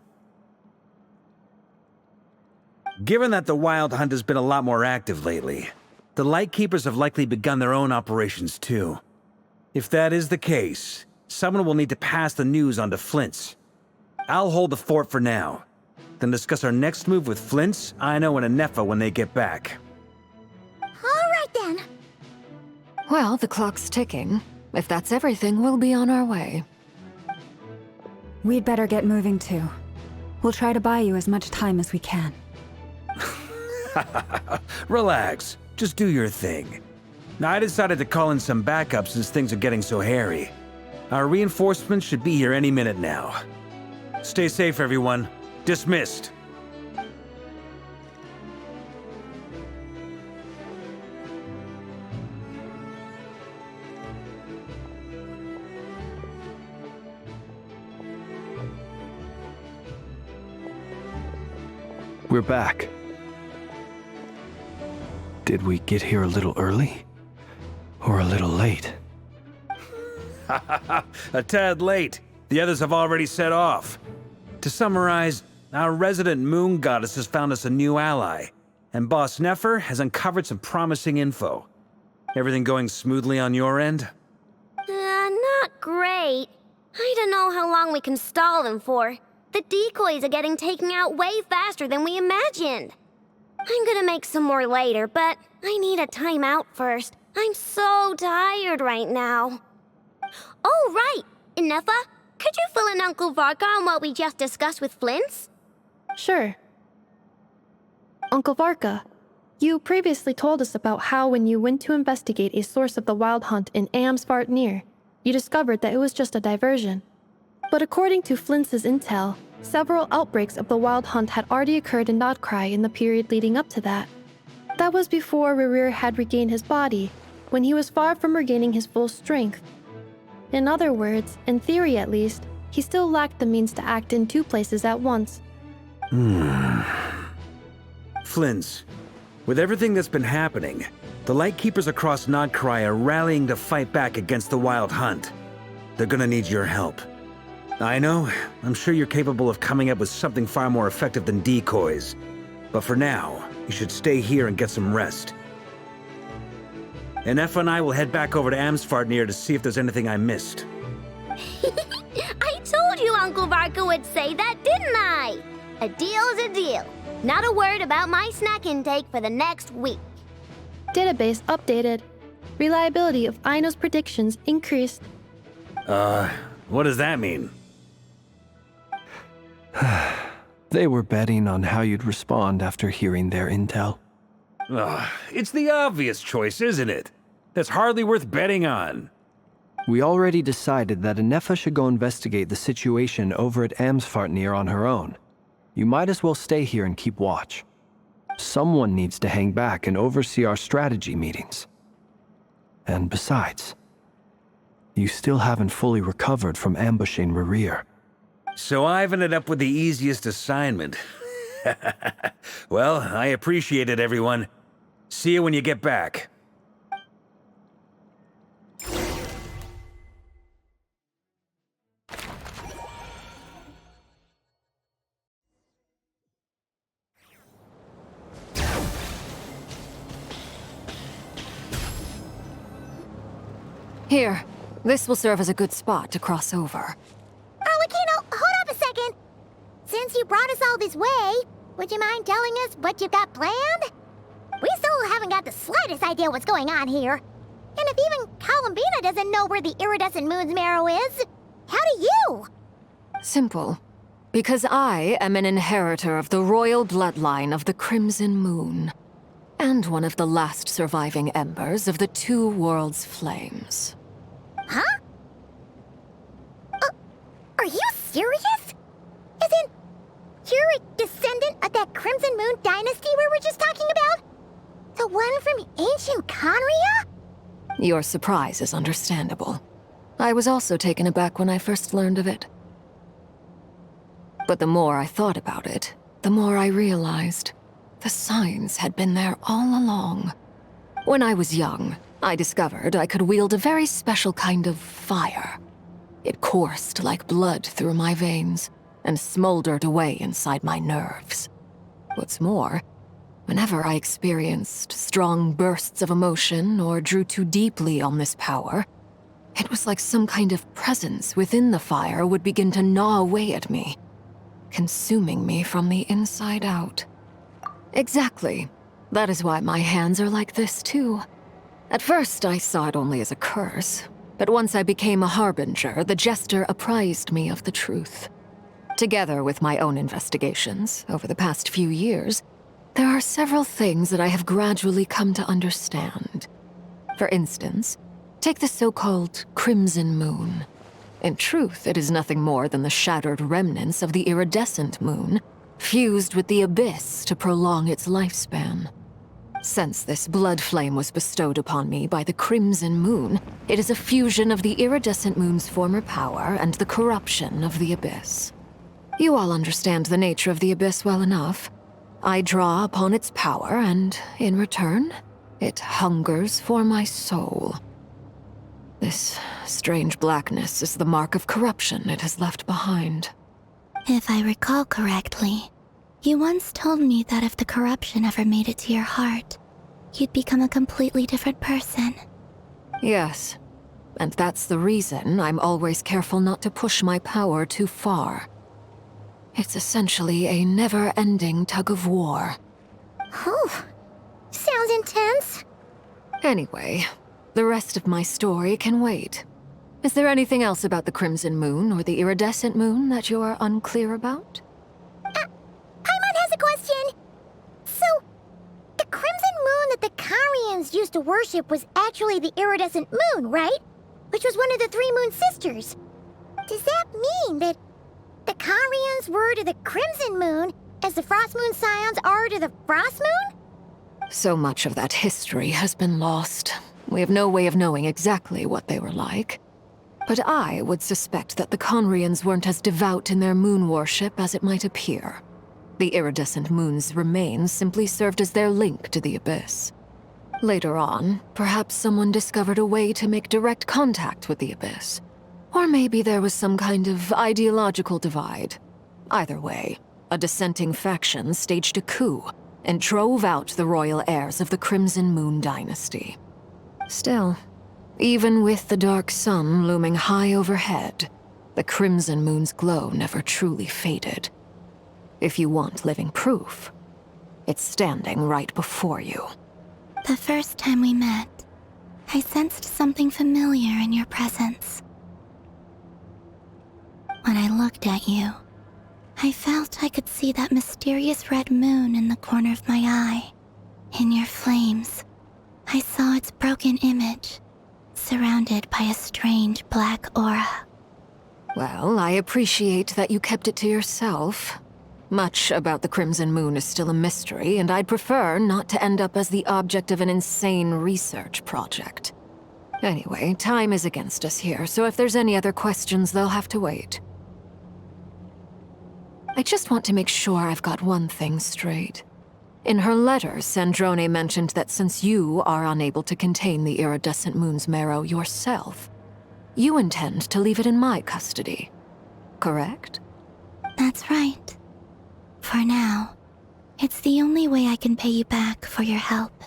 Given that the Wild Hunt has been a lot more active lately, the Lightkeepers have likely begun their own operations too. If that is the case, someone will need to pass the news on to Flint's. I'll hold the fort for now, then discuss our next move with Flint's, Aino, and Anefa when they get back. All right then. Well, the clock's ticking. If that's everything, we'll be on our way. We'd better get moving too. We'll try to buy you as much time as we can. Relax. Just do your thing. Now, I decided to call in some backup since things are getting so hairy. Our reinforcements should be here any minute now. Stay safe, everyone. Dismissed. We're back. Did we get here a little early? Or a little late? A tad late. The others have already set off. To summarize, our resident moon goddess has found us a new ally, and Boss Nefer has uncovered some promising info. Everything going smoothly on your end? Not great. I don't know how long we can stall them for. The decoys are getting taken out way faster than we imagined. I'm gonna make some more later, but I need a timeout first. I'm so tired right now. Oh, right! Anefa, could you fill in Uncle Varka on what we just discussed with Flint's? Sure. Uncle Varka, you previously told us about how when you went to investigate a source of the Wild Hunt in Amsvartnir, you discovered that it was just a diversion. But according to Flint's intel, several outbreaks of the Wild Hunt had already occurred in Nodcry in the period leading up to that. That was before Rerir had regained his body, when he was far from regaining his full strength. In other words, in theory at least, he still lacked the means to act in two places at once. Flint's, with everything that's been happening, the Lightkeepers across Nodcry are rallying to fight back against the Wild Hunt. They're gonna need your help. I know, I'm sure you're capable of coming up with something far more effective than decoys. But for now, you should stay here and get some rest. Anefa and I will head back over to Amsvartnir to see if there's anything I missed. I told you Uncle Varka would say that, didn't I? A deal is a deal. Not a word about my snack intake for the next week. Database updated. Reliability of Aino's predictions increased. What does that mean? They were betting on how you'd respond after hearing their intel. It's the obvious choice, isn't it? That's hardly worth betting on. We already decided that Anefa should go investigate the situation over at Amsvartnir on her own. You might as well stay here and keep watch. Someone needs to hang back and oversee our strategy meetings. And besides, you still haven't fully recovered from ambushing Rerir. So I've ended up with the easiest assignment. Well, I appreciate it, everyone. See you when you get back. Here, this will serve as a good spot to cross over. Arlecchino, hold up a second. Since you brought us all this way, would you mind telling us what you've got planned? We still haven't got the slightest idea what's going on here. And if even Columbina doesn't know where the iridescent moon's marrow is, how do you? Simple. Because I am an inheritor of the royal bloodline of the Crimson Moon, and one of the last surviving embers of the Two Worlds' flames. Huh? Are you serious? As in, you're a descendant of that Crimson Moon dynasty we were just talking about? The one from ancient Conria? Your surprise is understandable. I was also taken aback when I first learned of it. But the more I thought about it, the more I realized the signs had been there all along. When I was young, I discovered I could wield a very special kind of fire. It coursed like blood through my veins and smoldered away inside my nerves. What's more, whenever I experienced strong bursts of emotion or drew too deeply on this power, it was like some kind of presence within the fire would begin to gnaw away at me, consuming me from the inside out. Exactly. That is why my hands are like this too. At first, I saw it only as a curse, but once I became a harbinger, the jester apprised me of the truth. Together with my own investigations over the past few years, there are several things that I have gradually come to understand. For instance, take the so-called Crimson Moon. In truth, it is nothing more than the shattered remnants of the iridescent moon, fused with the abyss to prolong its lifespan. Since this blood flame was bestowed upon me by the Crimson Moon, it is a fusion of the iridescent moon's former power and the corruption of the abyss. You all understand the nature of the abyss well enough. I draw upon its power, and in return, it hungers for my soul. This strange blackness is the mark of corruption it has left behind. If I recall correctly, you once told me that if the corruption ever made it to your heart, you'd become a completely different person. Yes, and that's the reason I'm always careful not to push my power too far. It's essentially a never-ending tug of war. Whew. Sounds intense. Anyway, the rest of my story can wait. Is there anything else about the Crimson Moon or the Iridescent Moon that you're unclear about? Paimon has a question. So, the Crimson Moon that the Carians used to worship was actually the Iridescent Moon, right? Which was one of the three Moon Sisters. Does that mean that the Carians were to the Crimson Moon as the Frost Moon Scions are to the Frost Moon? So much of that history has been lost. We have no way of knowing exactly what they were like. But I would suspect that the Conrians weren't as devout in their moon worship as it might appear. The iridescent moon's remains simply served as their link to the abyss. Later on, perhaps someone discovered a way to make direct contact with the abyss. Or maybe there was some kind of ideological divide. Either way, a dissenting faction staged a coup and drove out the royal heirs of the Crimson Moon dynasty. Still, even with the dark sun looming high overhead, the Crimson Moon's glow never truly faded. If you want living proof, it's standing right before you. The first time we met, I sensed something familiar in your presence. When I looked at you, I felt I could see that mysterious red moon in the corner of my eye. In your flames, I saw its broken image, surrounded by a strange black aura. Well, I appreciate that you kept it to yourself. Much about the Crimson Moon is still a mystery, and I'd prefer not to end up as the object of an insane research project. Anyway, time is against us here, so if there's any other questions, they'll have to wait. I just want to make sure I've got one thing straight. In her letter, Sandrone mentioned that since you are unable to contain the iridescent moon's marrow yourself, you intend to leave it in my custody. Correct? That's right. For now, it's the only way I can pay you back for your help.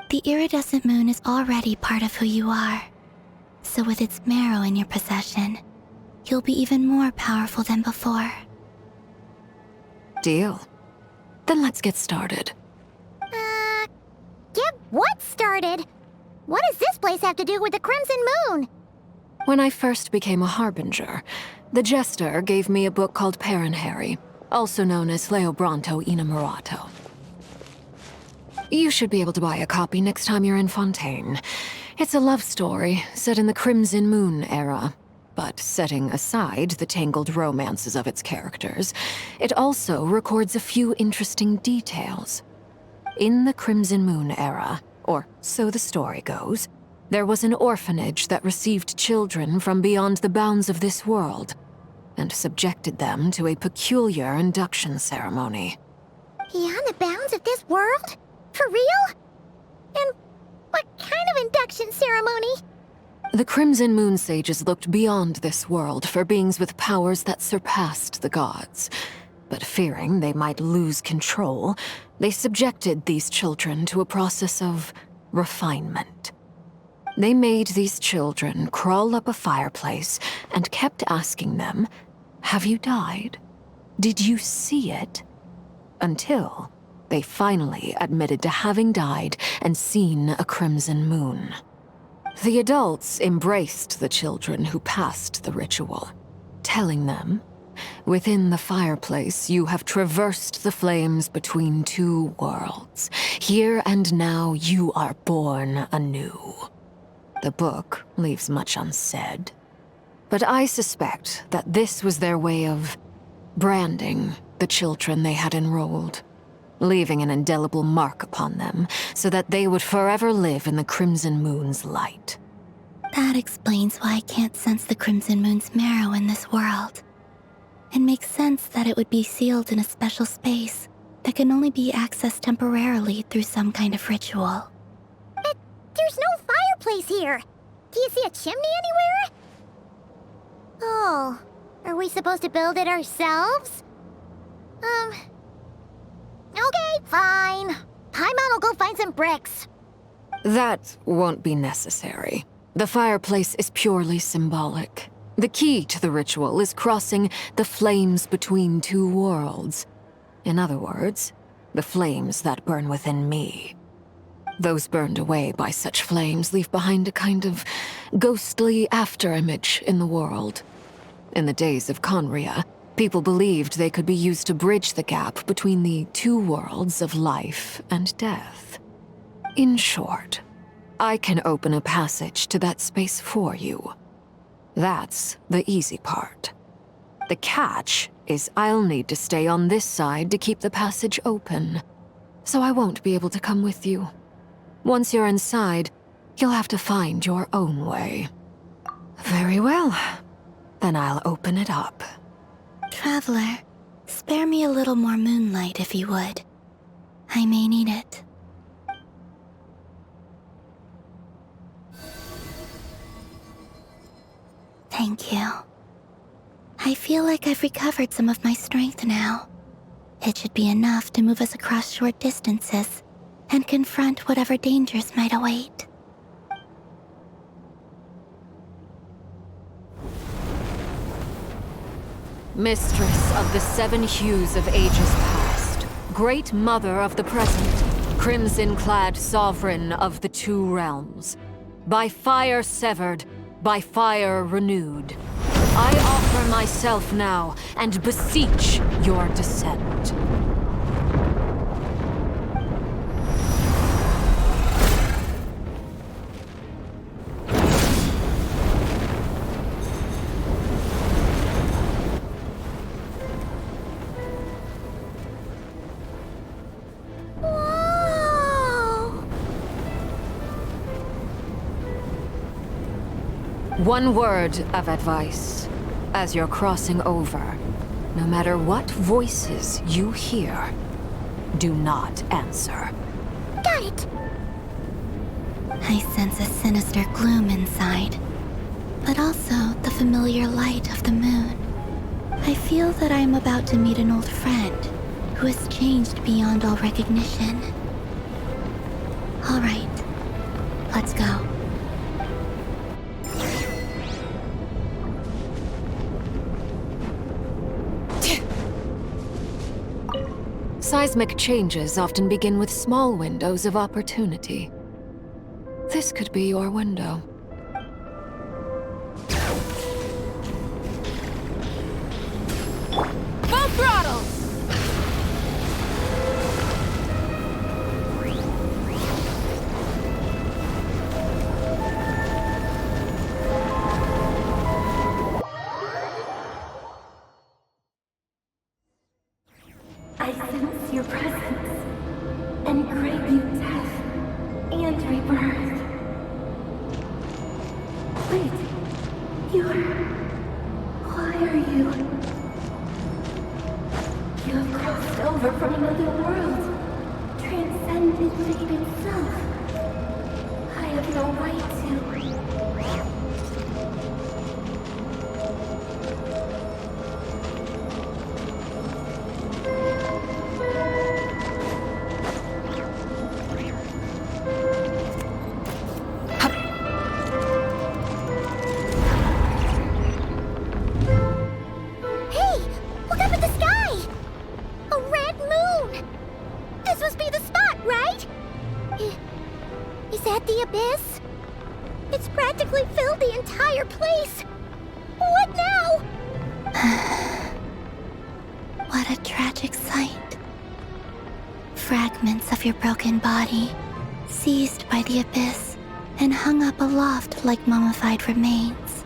The iridescent moon is already part of who you are, so with its marrow in your possession, you'll be even more powerful than before. Deal. Then let's get started. Get what started? What does this place have to do with the Crimson Moon? When I first became a harbinger, the jester gave me a book called Paranhari, also known as Leobranto Inamorato. You should be able to buy a copy next time you're in Fontaine. It's a love story set in the Crimson Moon era. But setting aside the tangled romances of its characters, it also records a few interesting details. In the Crimson Moon era, or so the story goes, there was an orphanage that received children from beyond the bounds of this world and subjected them to a peculiar induction ceremony. Beyond the bounds of this world? For real? And what kind of induction ceremony? The Crimson Moon sages looked beyond this world for beings with powers that surpassed the gods. But fearing they might lose control, they subjected these children to a process of refinement. They made these children crawl up a fireplace and kept asking them, "Have you died? Did you see it?" Until they finally admitted to having died and seen a crimson moon. The adults embraced the children who passed the ritual, telling them, "Within the fireplace, you have traversed the flames between two worlds. Here and now, you are born anew." The book leaves much unsaid, but I suspect that this was their way of branding the children they had enrolled, leaving an indelible mark upon them so that they would forever live in the Crimson Moon's light. That explains why I can't sense the Crimson Moon's marrow in this world. It makes sense that it would be sealed in a special space that can only be accessed temporarily through some kind of ritual. But there's no fireplace here. Do you see a chimney anywhere? Oh, are we supposed to build it ourselves? Okay, fine. Paimon will go find some bricks. That won't be necessary. The fireplace is purely symbolic. The key to the ritual is crossing the flames between two worlds. In other words, the flames that burn within me. Those burned away by such flames leave behind a kind of ghostly afterimage in the world. In the days of Conria, people believed they could be used to bridge the gap between the two worlds of life and death. In short, I can open a passage to that space for you. That's the easy part. The catch is I'll need to stay on this side to keep the passage open, so I won't be able to come with you. Once you're inside, you'll have to find your own way. Very well. Then I'll open it up. Traveler, spare me a little more moonlight if you would. I may need it. Thank you. I feel like I've recovered some of my strength now. It should be enough to move us across short distances and confront whatever dangers might await. Mistress of the seven hues of ages past, great mother of the present, crimson-clad sovereign of the two realms, by fire severed, by fire renewed, I offer myself now and beseech your descent. One word of advice. As you're crossing over, no matter what voices you hear, do not answer. Got it! I sense a sinister gloom inside, but also the familiar light of the moon. I feel that I am about to meet an old friend who has changed beyond all recognition. All right, let's go. Seismic changes often begin with small windows of opportunity. This could be your window. Full throttle! I sense your presence and grace. over from another world, transcended fate itself. I have no right to. Hey! Look up at the sky! A red moon! This must be the spot, right? Is that the abyss? It's practically filled the entire place. What now? What a tragic sight. Fragments of your broken body, seized by the abyss, and hung up aloft like mummified remains.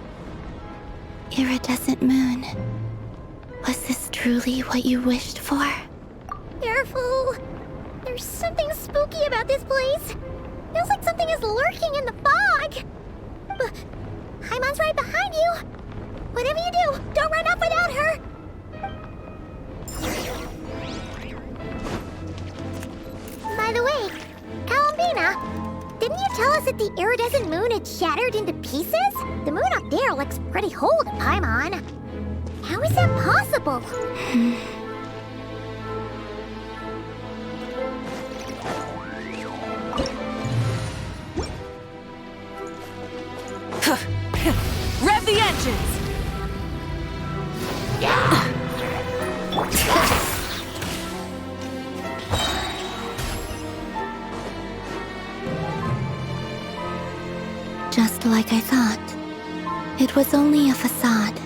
Iridescent moon. Was this truly what you wished for? Careful! There's something spooky about this place. Feels like something is lurking in the fog. Paimon's right behind you. Whatever you do, don't run off without her. By the way, Columbina, didn't you tell us that the iridescent moon had shattered into pieces? The moon up there looks pretty whole to Paimon. How is that possible? Rev the engines! Just like I thought. It was only a facade.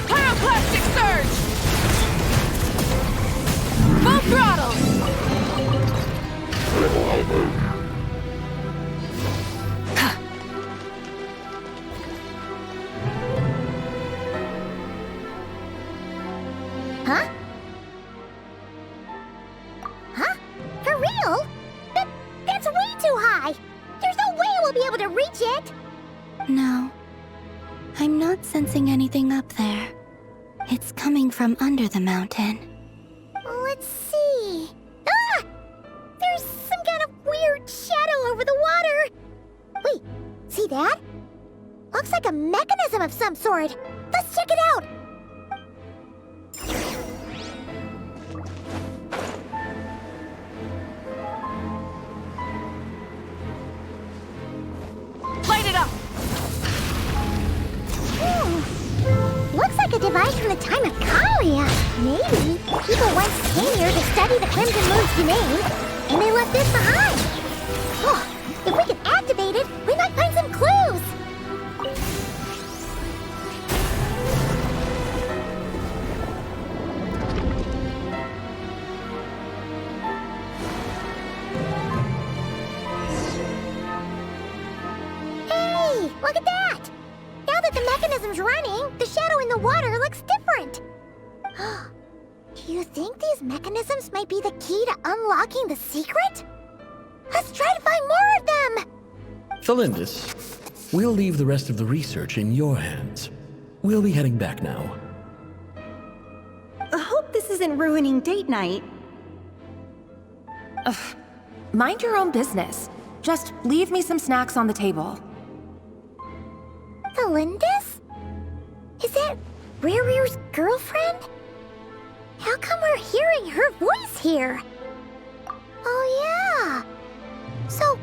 Pyroclastic surge! Full throttle! Huh? Huh? For real? That's way too high! There's no way we'll be able to reach it! No. I'm not sensing anything up there. It's coming from under the mountain. Let's see. Ah! There's some kind of weird shadow over the water. Wait, see that? Looks like a mechanism of some sort. Let's check it out. Light it up! Looks like a device from the time of Kalia. Maybe people once came here to study the Crimson Moon's domain, and they left this behind. Oh, if we can activate it, we might find some clues. Hey, look at that! Now that the mechanism's running, the shadow in the water looks different. Do you think these mechanisms might be the key to unlocking the secret? Let's try to find more of them! Thalindis, we'll leave the rest of the research in your hands. We'll be heading back now. I hope this isn't ruining date night. Ugh. Mind your own business. Just leave me some snacks on the table. Thalindis? Is that Rerear's girlfriend? How come we're hearing her voice here? Oh yeah. So,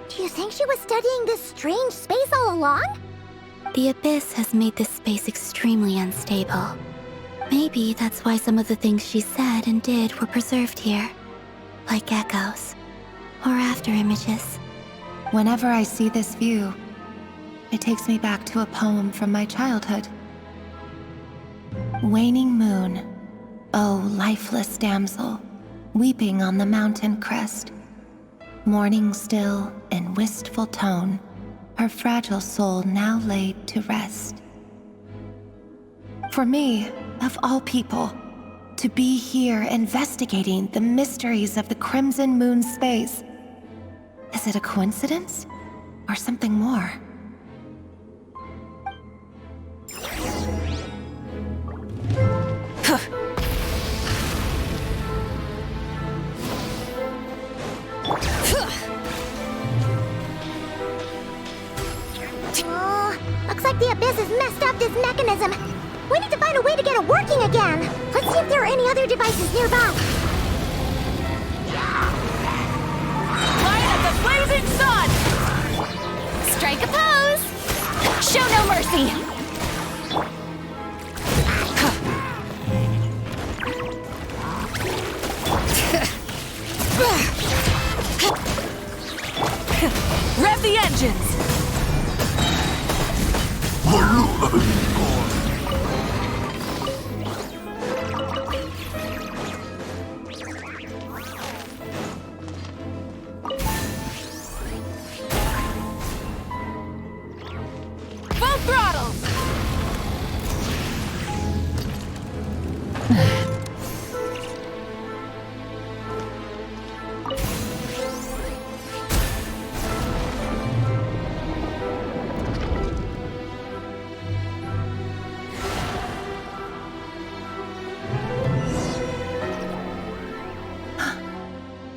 do you think she was studying this strange space all along? The abyss has made this space extremely unstable. Maybe that's why some of the things she said and did were preserved here. Like echoes. Or after images. Whenever I see this view, it takes me back to a poem from my childhood. Waning moon, oh lifeless damsel, weeping on the mountain crest. Mourning still in wistful tone, her fragile soul now laid to rest. For me, of all people, to be here investigating the mysteries of the Crimson Moon space. Is it a coincidence? Or something more? Oh, looks like the Abyss has messed up this mechanism. We need to find a way to get it working again. Let's see if there are any other devices nearby. Light of the blazing sun! Strike a pose! Show no mercy! Rev the engines! Full throttle!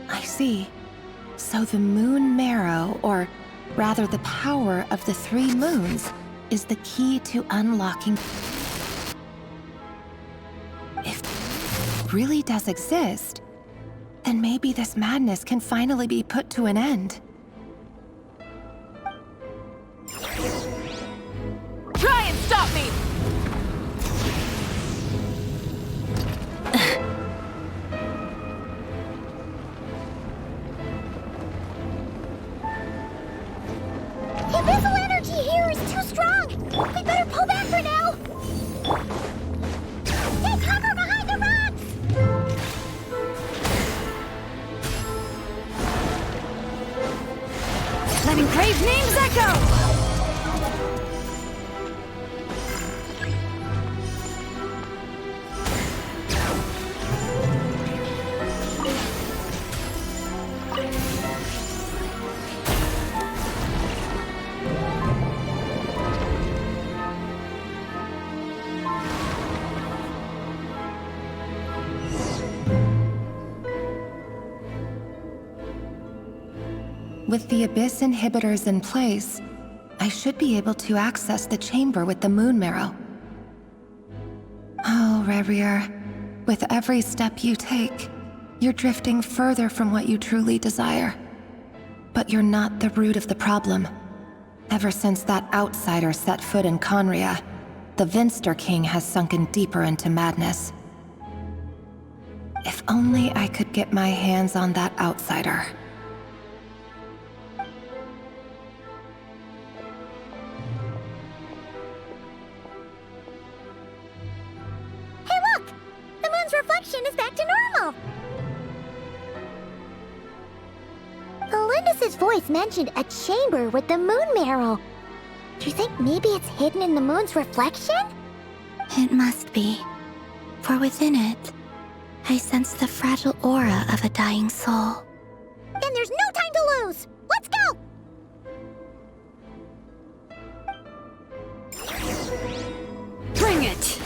I see. So the moon marrow, or rather the power of the 3 moons, is the key to unlocking. If it really does exist, then maybe this madness can finally be put to an end. Try and stop me! The abyssal energy here is too strong. We better pull back for now. Take cover behind the rocks. Let engraved names echo! With the Abyss inhibitors in place, I should be able to access the chamber with the moon marrow. Oh, Revier, with every step you take, you're drifting further from what you truly desire. But you're not the root of the problem. Ever since that outsider set foot in Conria, the Vinster King has sunken deeper into madness. If only I could get my hands on that outsider. Hey, look! The moon's reflection is back to normal. Elendis' voice mentioned a chamber with the moon marrow. Do you think maybe it's hidden in the moon's reflection? It must be. For within it, I sense the fragile aura of a dying soul. Then there's no time to lose! Let's go! Bring it!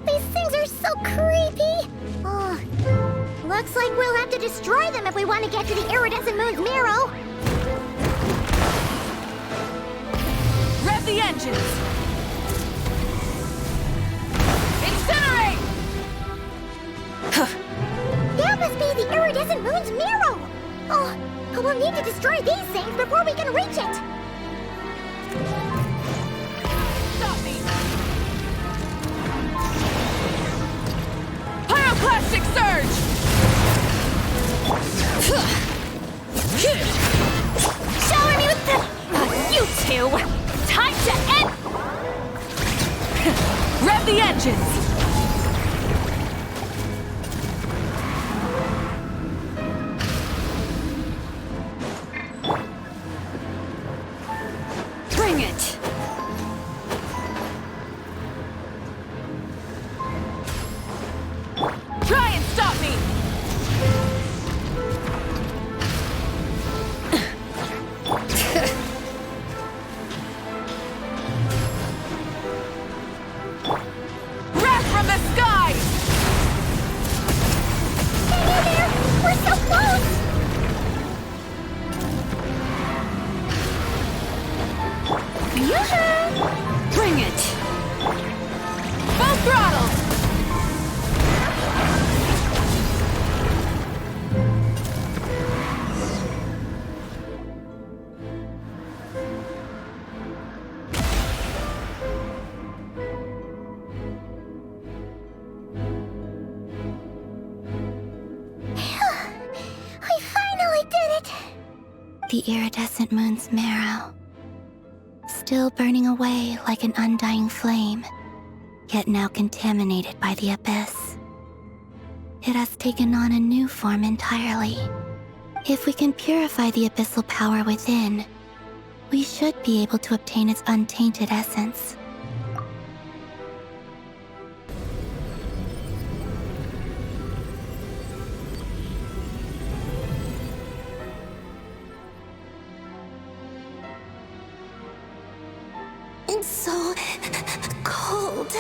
These things are so creepy! Looks like we'll have to destroy them if we want to get to the iridescent moon's marrow. Rev the engines! Incinerate! That must be the iridescent moon's marrow! Oh, we'll need to destroy these things before we can reach it! Stop me! you! Time to end! Rev the engines! Bring it! Try and stop me! Wrath from the sky! Hang in there! We're so close! Bring it! Full throttle! We finally did it! The iridescent moon's marrow, still burning away like an undying flame, yet now contaminated by the abyss. It has taken on a new form entirely. If we can purify the abyssal power within, we should be able to obtain its untainted essence. It's so cold.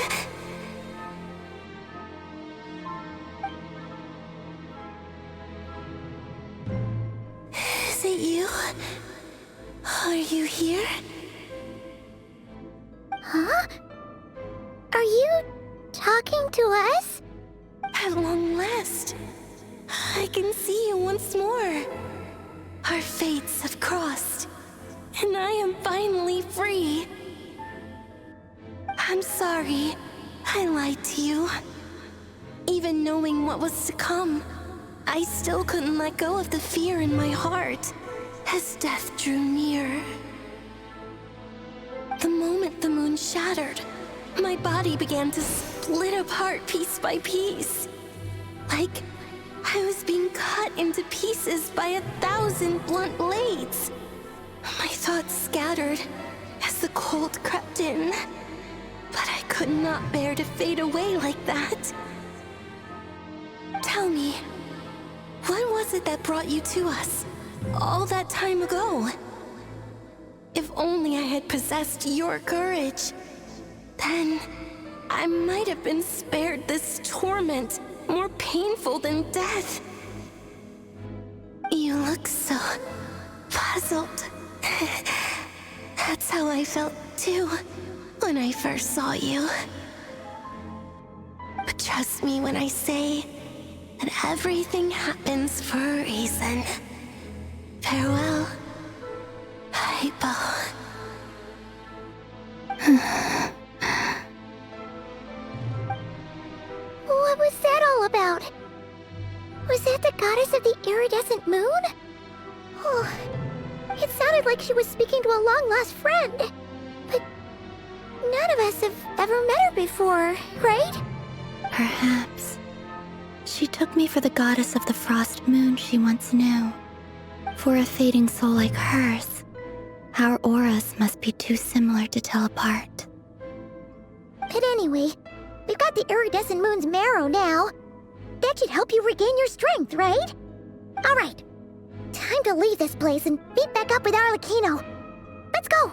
Is it you? Are you here? Huh? Are you talking to us? At long last, I can see you once more. Our fates have crossed, and I am finally free. I'm sorry, I lied to you. Even knowing what was to come, I still couldn't let go of the fear in my heart as death drew near. The moment the moon shattered, my body began to split apart piece by piece. Like I was being cut into pieces by 1,000 blunt blades. My thoughts scattered as the cold crept in. But I could not bear to fade away like that. Tell me, what was it that brought you to us all that time ago? If only I had possessed your courage, then I might have been spared this torment more painful than death. You look so puzzled. That's how I felt too when I first saw you. But trust me when I say that everything happens for a reason. Farewell, Hypo. What was that all about? Was that the goddess of the iridescent moon? Oh, it sounded like she was speaking to a long-lost friend. But none of us have ever met her before, right? Perhaps. She took me for the goddess of the frost moon she once knew. For a fading soul like hers, our auras must be too similar to tell apart. But anyway, we've got the iridescent moon's marrow now. That should help you regain your strength, right? All right, time to leave this place and meet back up with Arlecchino. Let's go!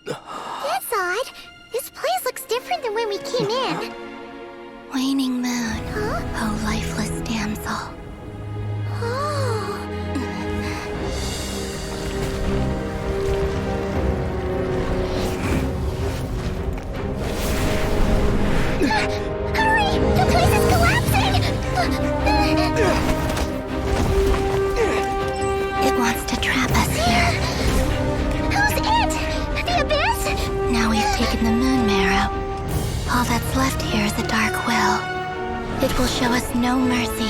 That's odd. This place looks different than when we came in. Waning moon, Huh? oh lifeless damsel. Oh. Hurry! The place is collapsing! It wants to trap us here. Who's it? The abyss? Now we've taken the moon marrow. All that's left here is a dark will. It will show us no mercy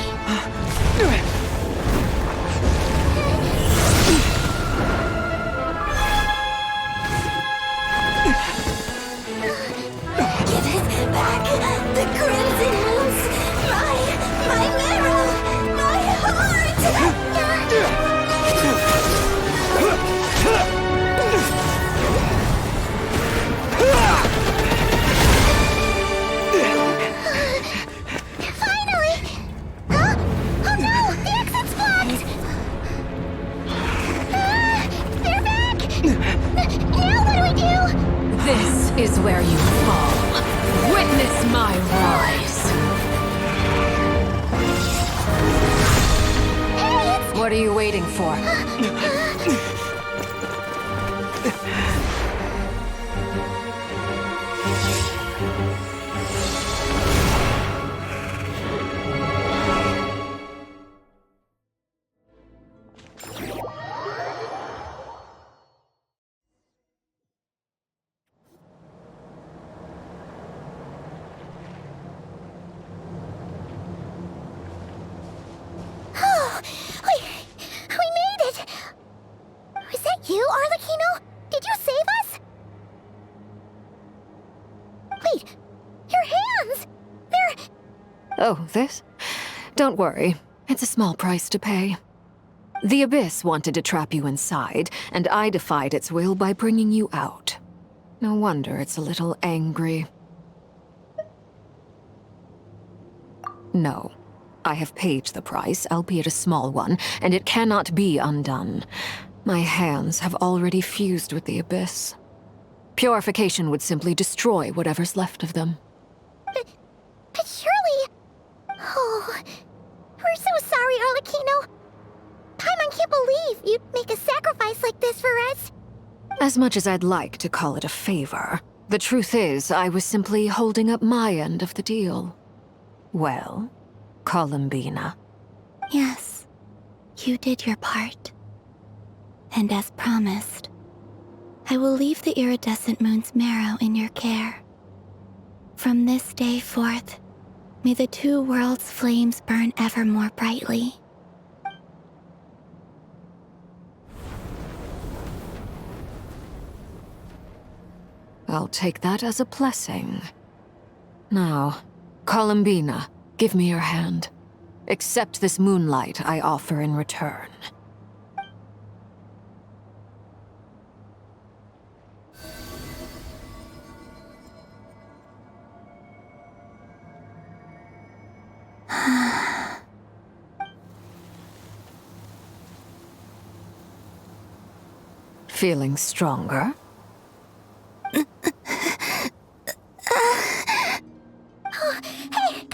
What are you waiting for? We made it! Was that you, Arlecchino? Did you save us? Wait, your hands! They're... Oh, this? Don't worry. It's a small price to pay. The Abyss wanted to trap you inside, and I defied its will by bringing you out. No wonder it's a little angry. No. I have paid the price, albeit a small one, and it cannot be undone. My hands have already fused with the Abyss. Purification would simply destroy whatever's left of them. But surely... Oh... We're so sorry, Arlecchino. Paimon can't believe you'd make a sacrifice like this for us. As much as I'd like to call it a favor, the truth is I was simply holding up my end of the deal. Well, Columbina. Yes, you did your part. And as promised, I will leave the iridescent moon's marrow in your care. From this day forth, may the two worlds' flames burn ever more brightly. I'll take that as a blessing. Now, Columbina, give me your hand. Accept this moonlight I offer in return. Feeling stronger? Hey,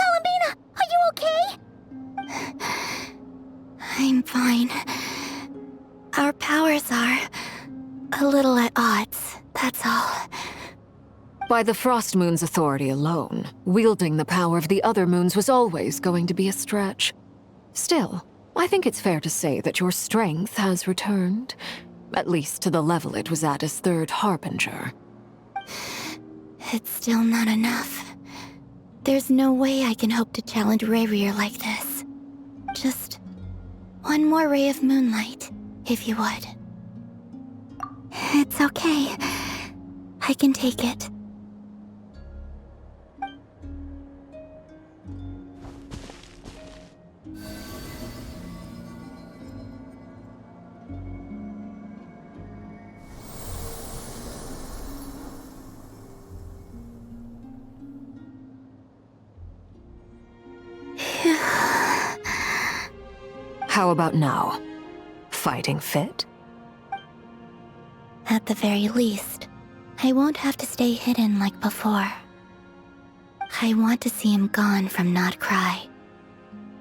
Columbina! Are you okay? I'm fine. Our powers are a little at odds, that's all. By the Frost Moon's authority alone, wielding the power of the other moons was always going to be a stretch. Still, I think it's fair to say that your strength has returned. At least to the level it was at as Third Harbinger. It's still not enough. There's no way I can hope to challenge Rayrir like this. Just one more ray of moonlight, if you would. It's okay. I can take it. How about now? Fighting fit? At the very least, I won't have to stay hidden like before. I want to see him gone from Nodcry.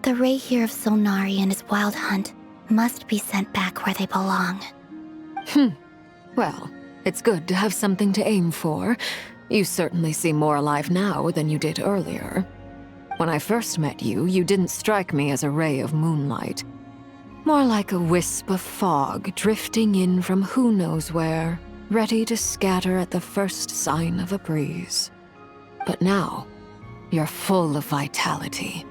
The Rayhir of Solnari and his wild hunt must be sent back where they belong. Well, it's good to have something to aim for. You certainly seem more alive now than you did earlier. When I first met you, you didn't strike me as a ray of moonlight. More like a wisp of fog drifting in from who knows where, ready to scatter at the first sign of a breeze. But now, you're full of vitality,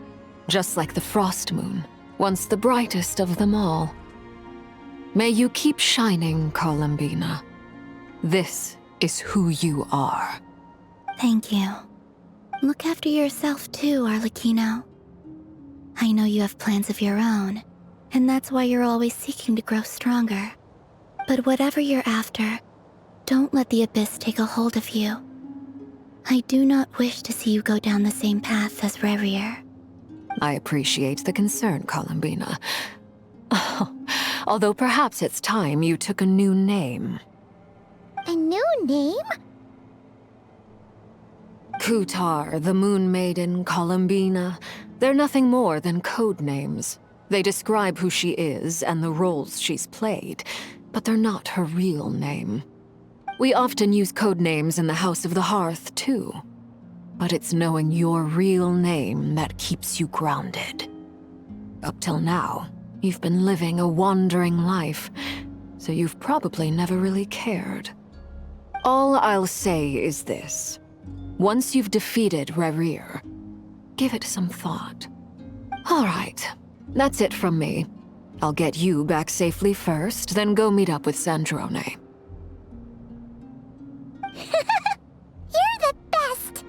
just like the Frost Moon, once the brightest of them all. May you keep shining, Columbina. This is who you are. Thank you. Look after yourself too, Arlecchino. I know you have plans of your own, and that's why you're always seeking to grow stronger. But whatever you're after, don't let the Abyss take a hold of you. I do not wish to see you go down the same path as Rayrir. I appreciate the concern, Columbina. Although perhaps it's time you took a new name. A new name? Kutar, the Moon Maiden, Columbina. They're nothing more than code names. They describe who she is and the roles she's played, but they're not her real name. We often use code names in the House of the Hearth, too. But it's knowing your real name that keeps you grounded. Up till now, you've been living a wandering life, so you've probably never really cared. All I'll say is this. Once you've defeated Rerir, give it some thought. All right, that's it from me. I'll get you back safely first, then go meet up with Sandrone. You're the best!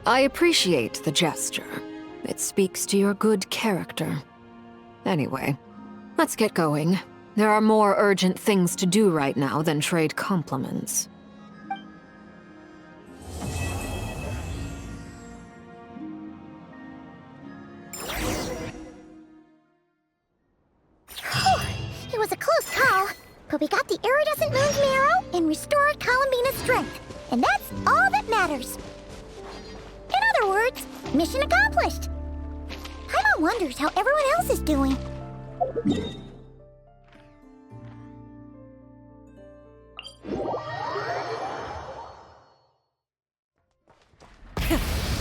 I appreciate the gesture. It speaks to your good character. Anyway, let's get going. There are more urgent things to do right now than trade compliments. It was a close call, but we got the iridescent moon's marrow and restored Columbina's strength, and that's all that matters. In other words, mission accomplished. Paimon wonders how everyone else is doing.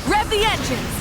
Rev the engines!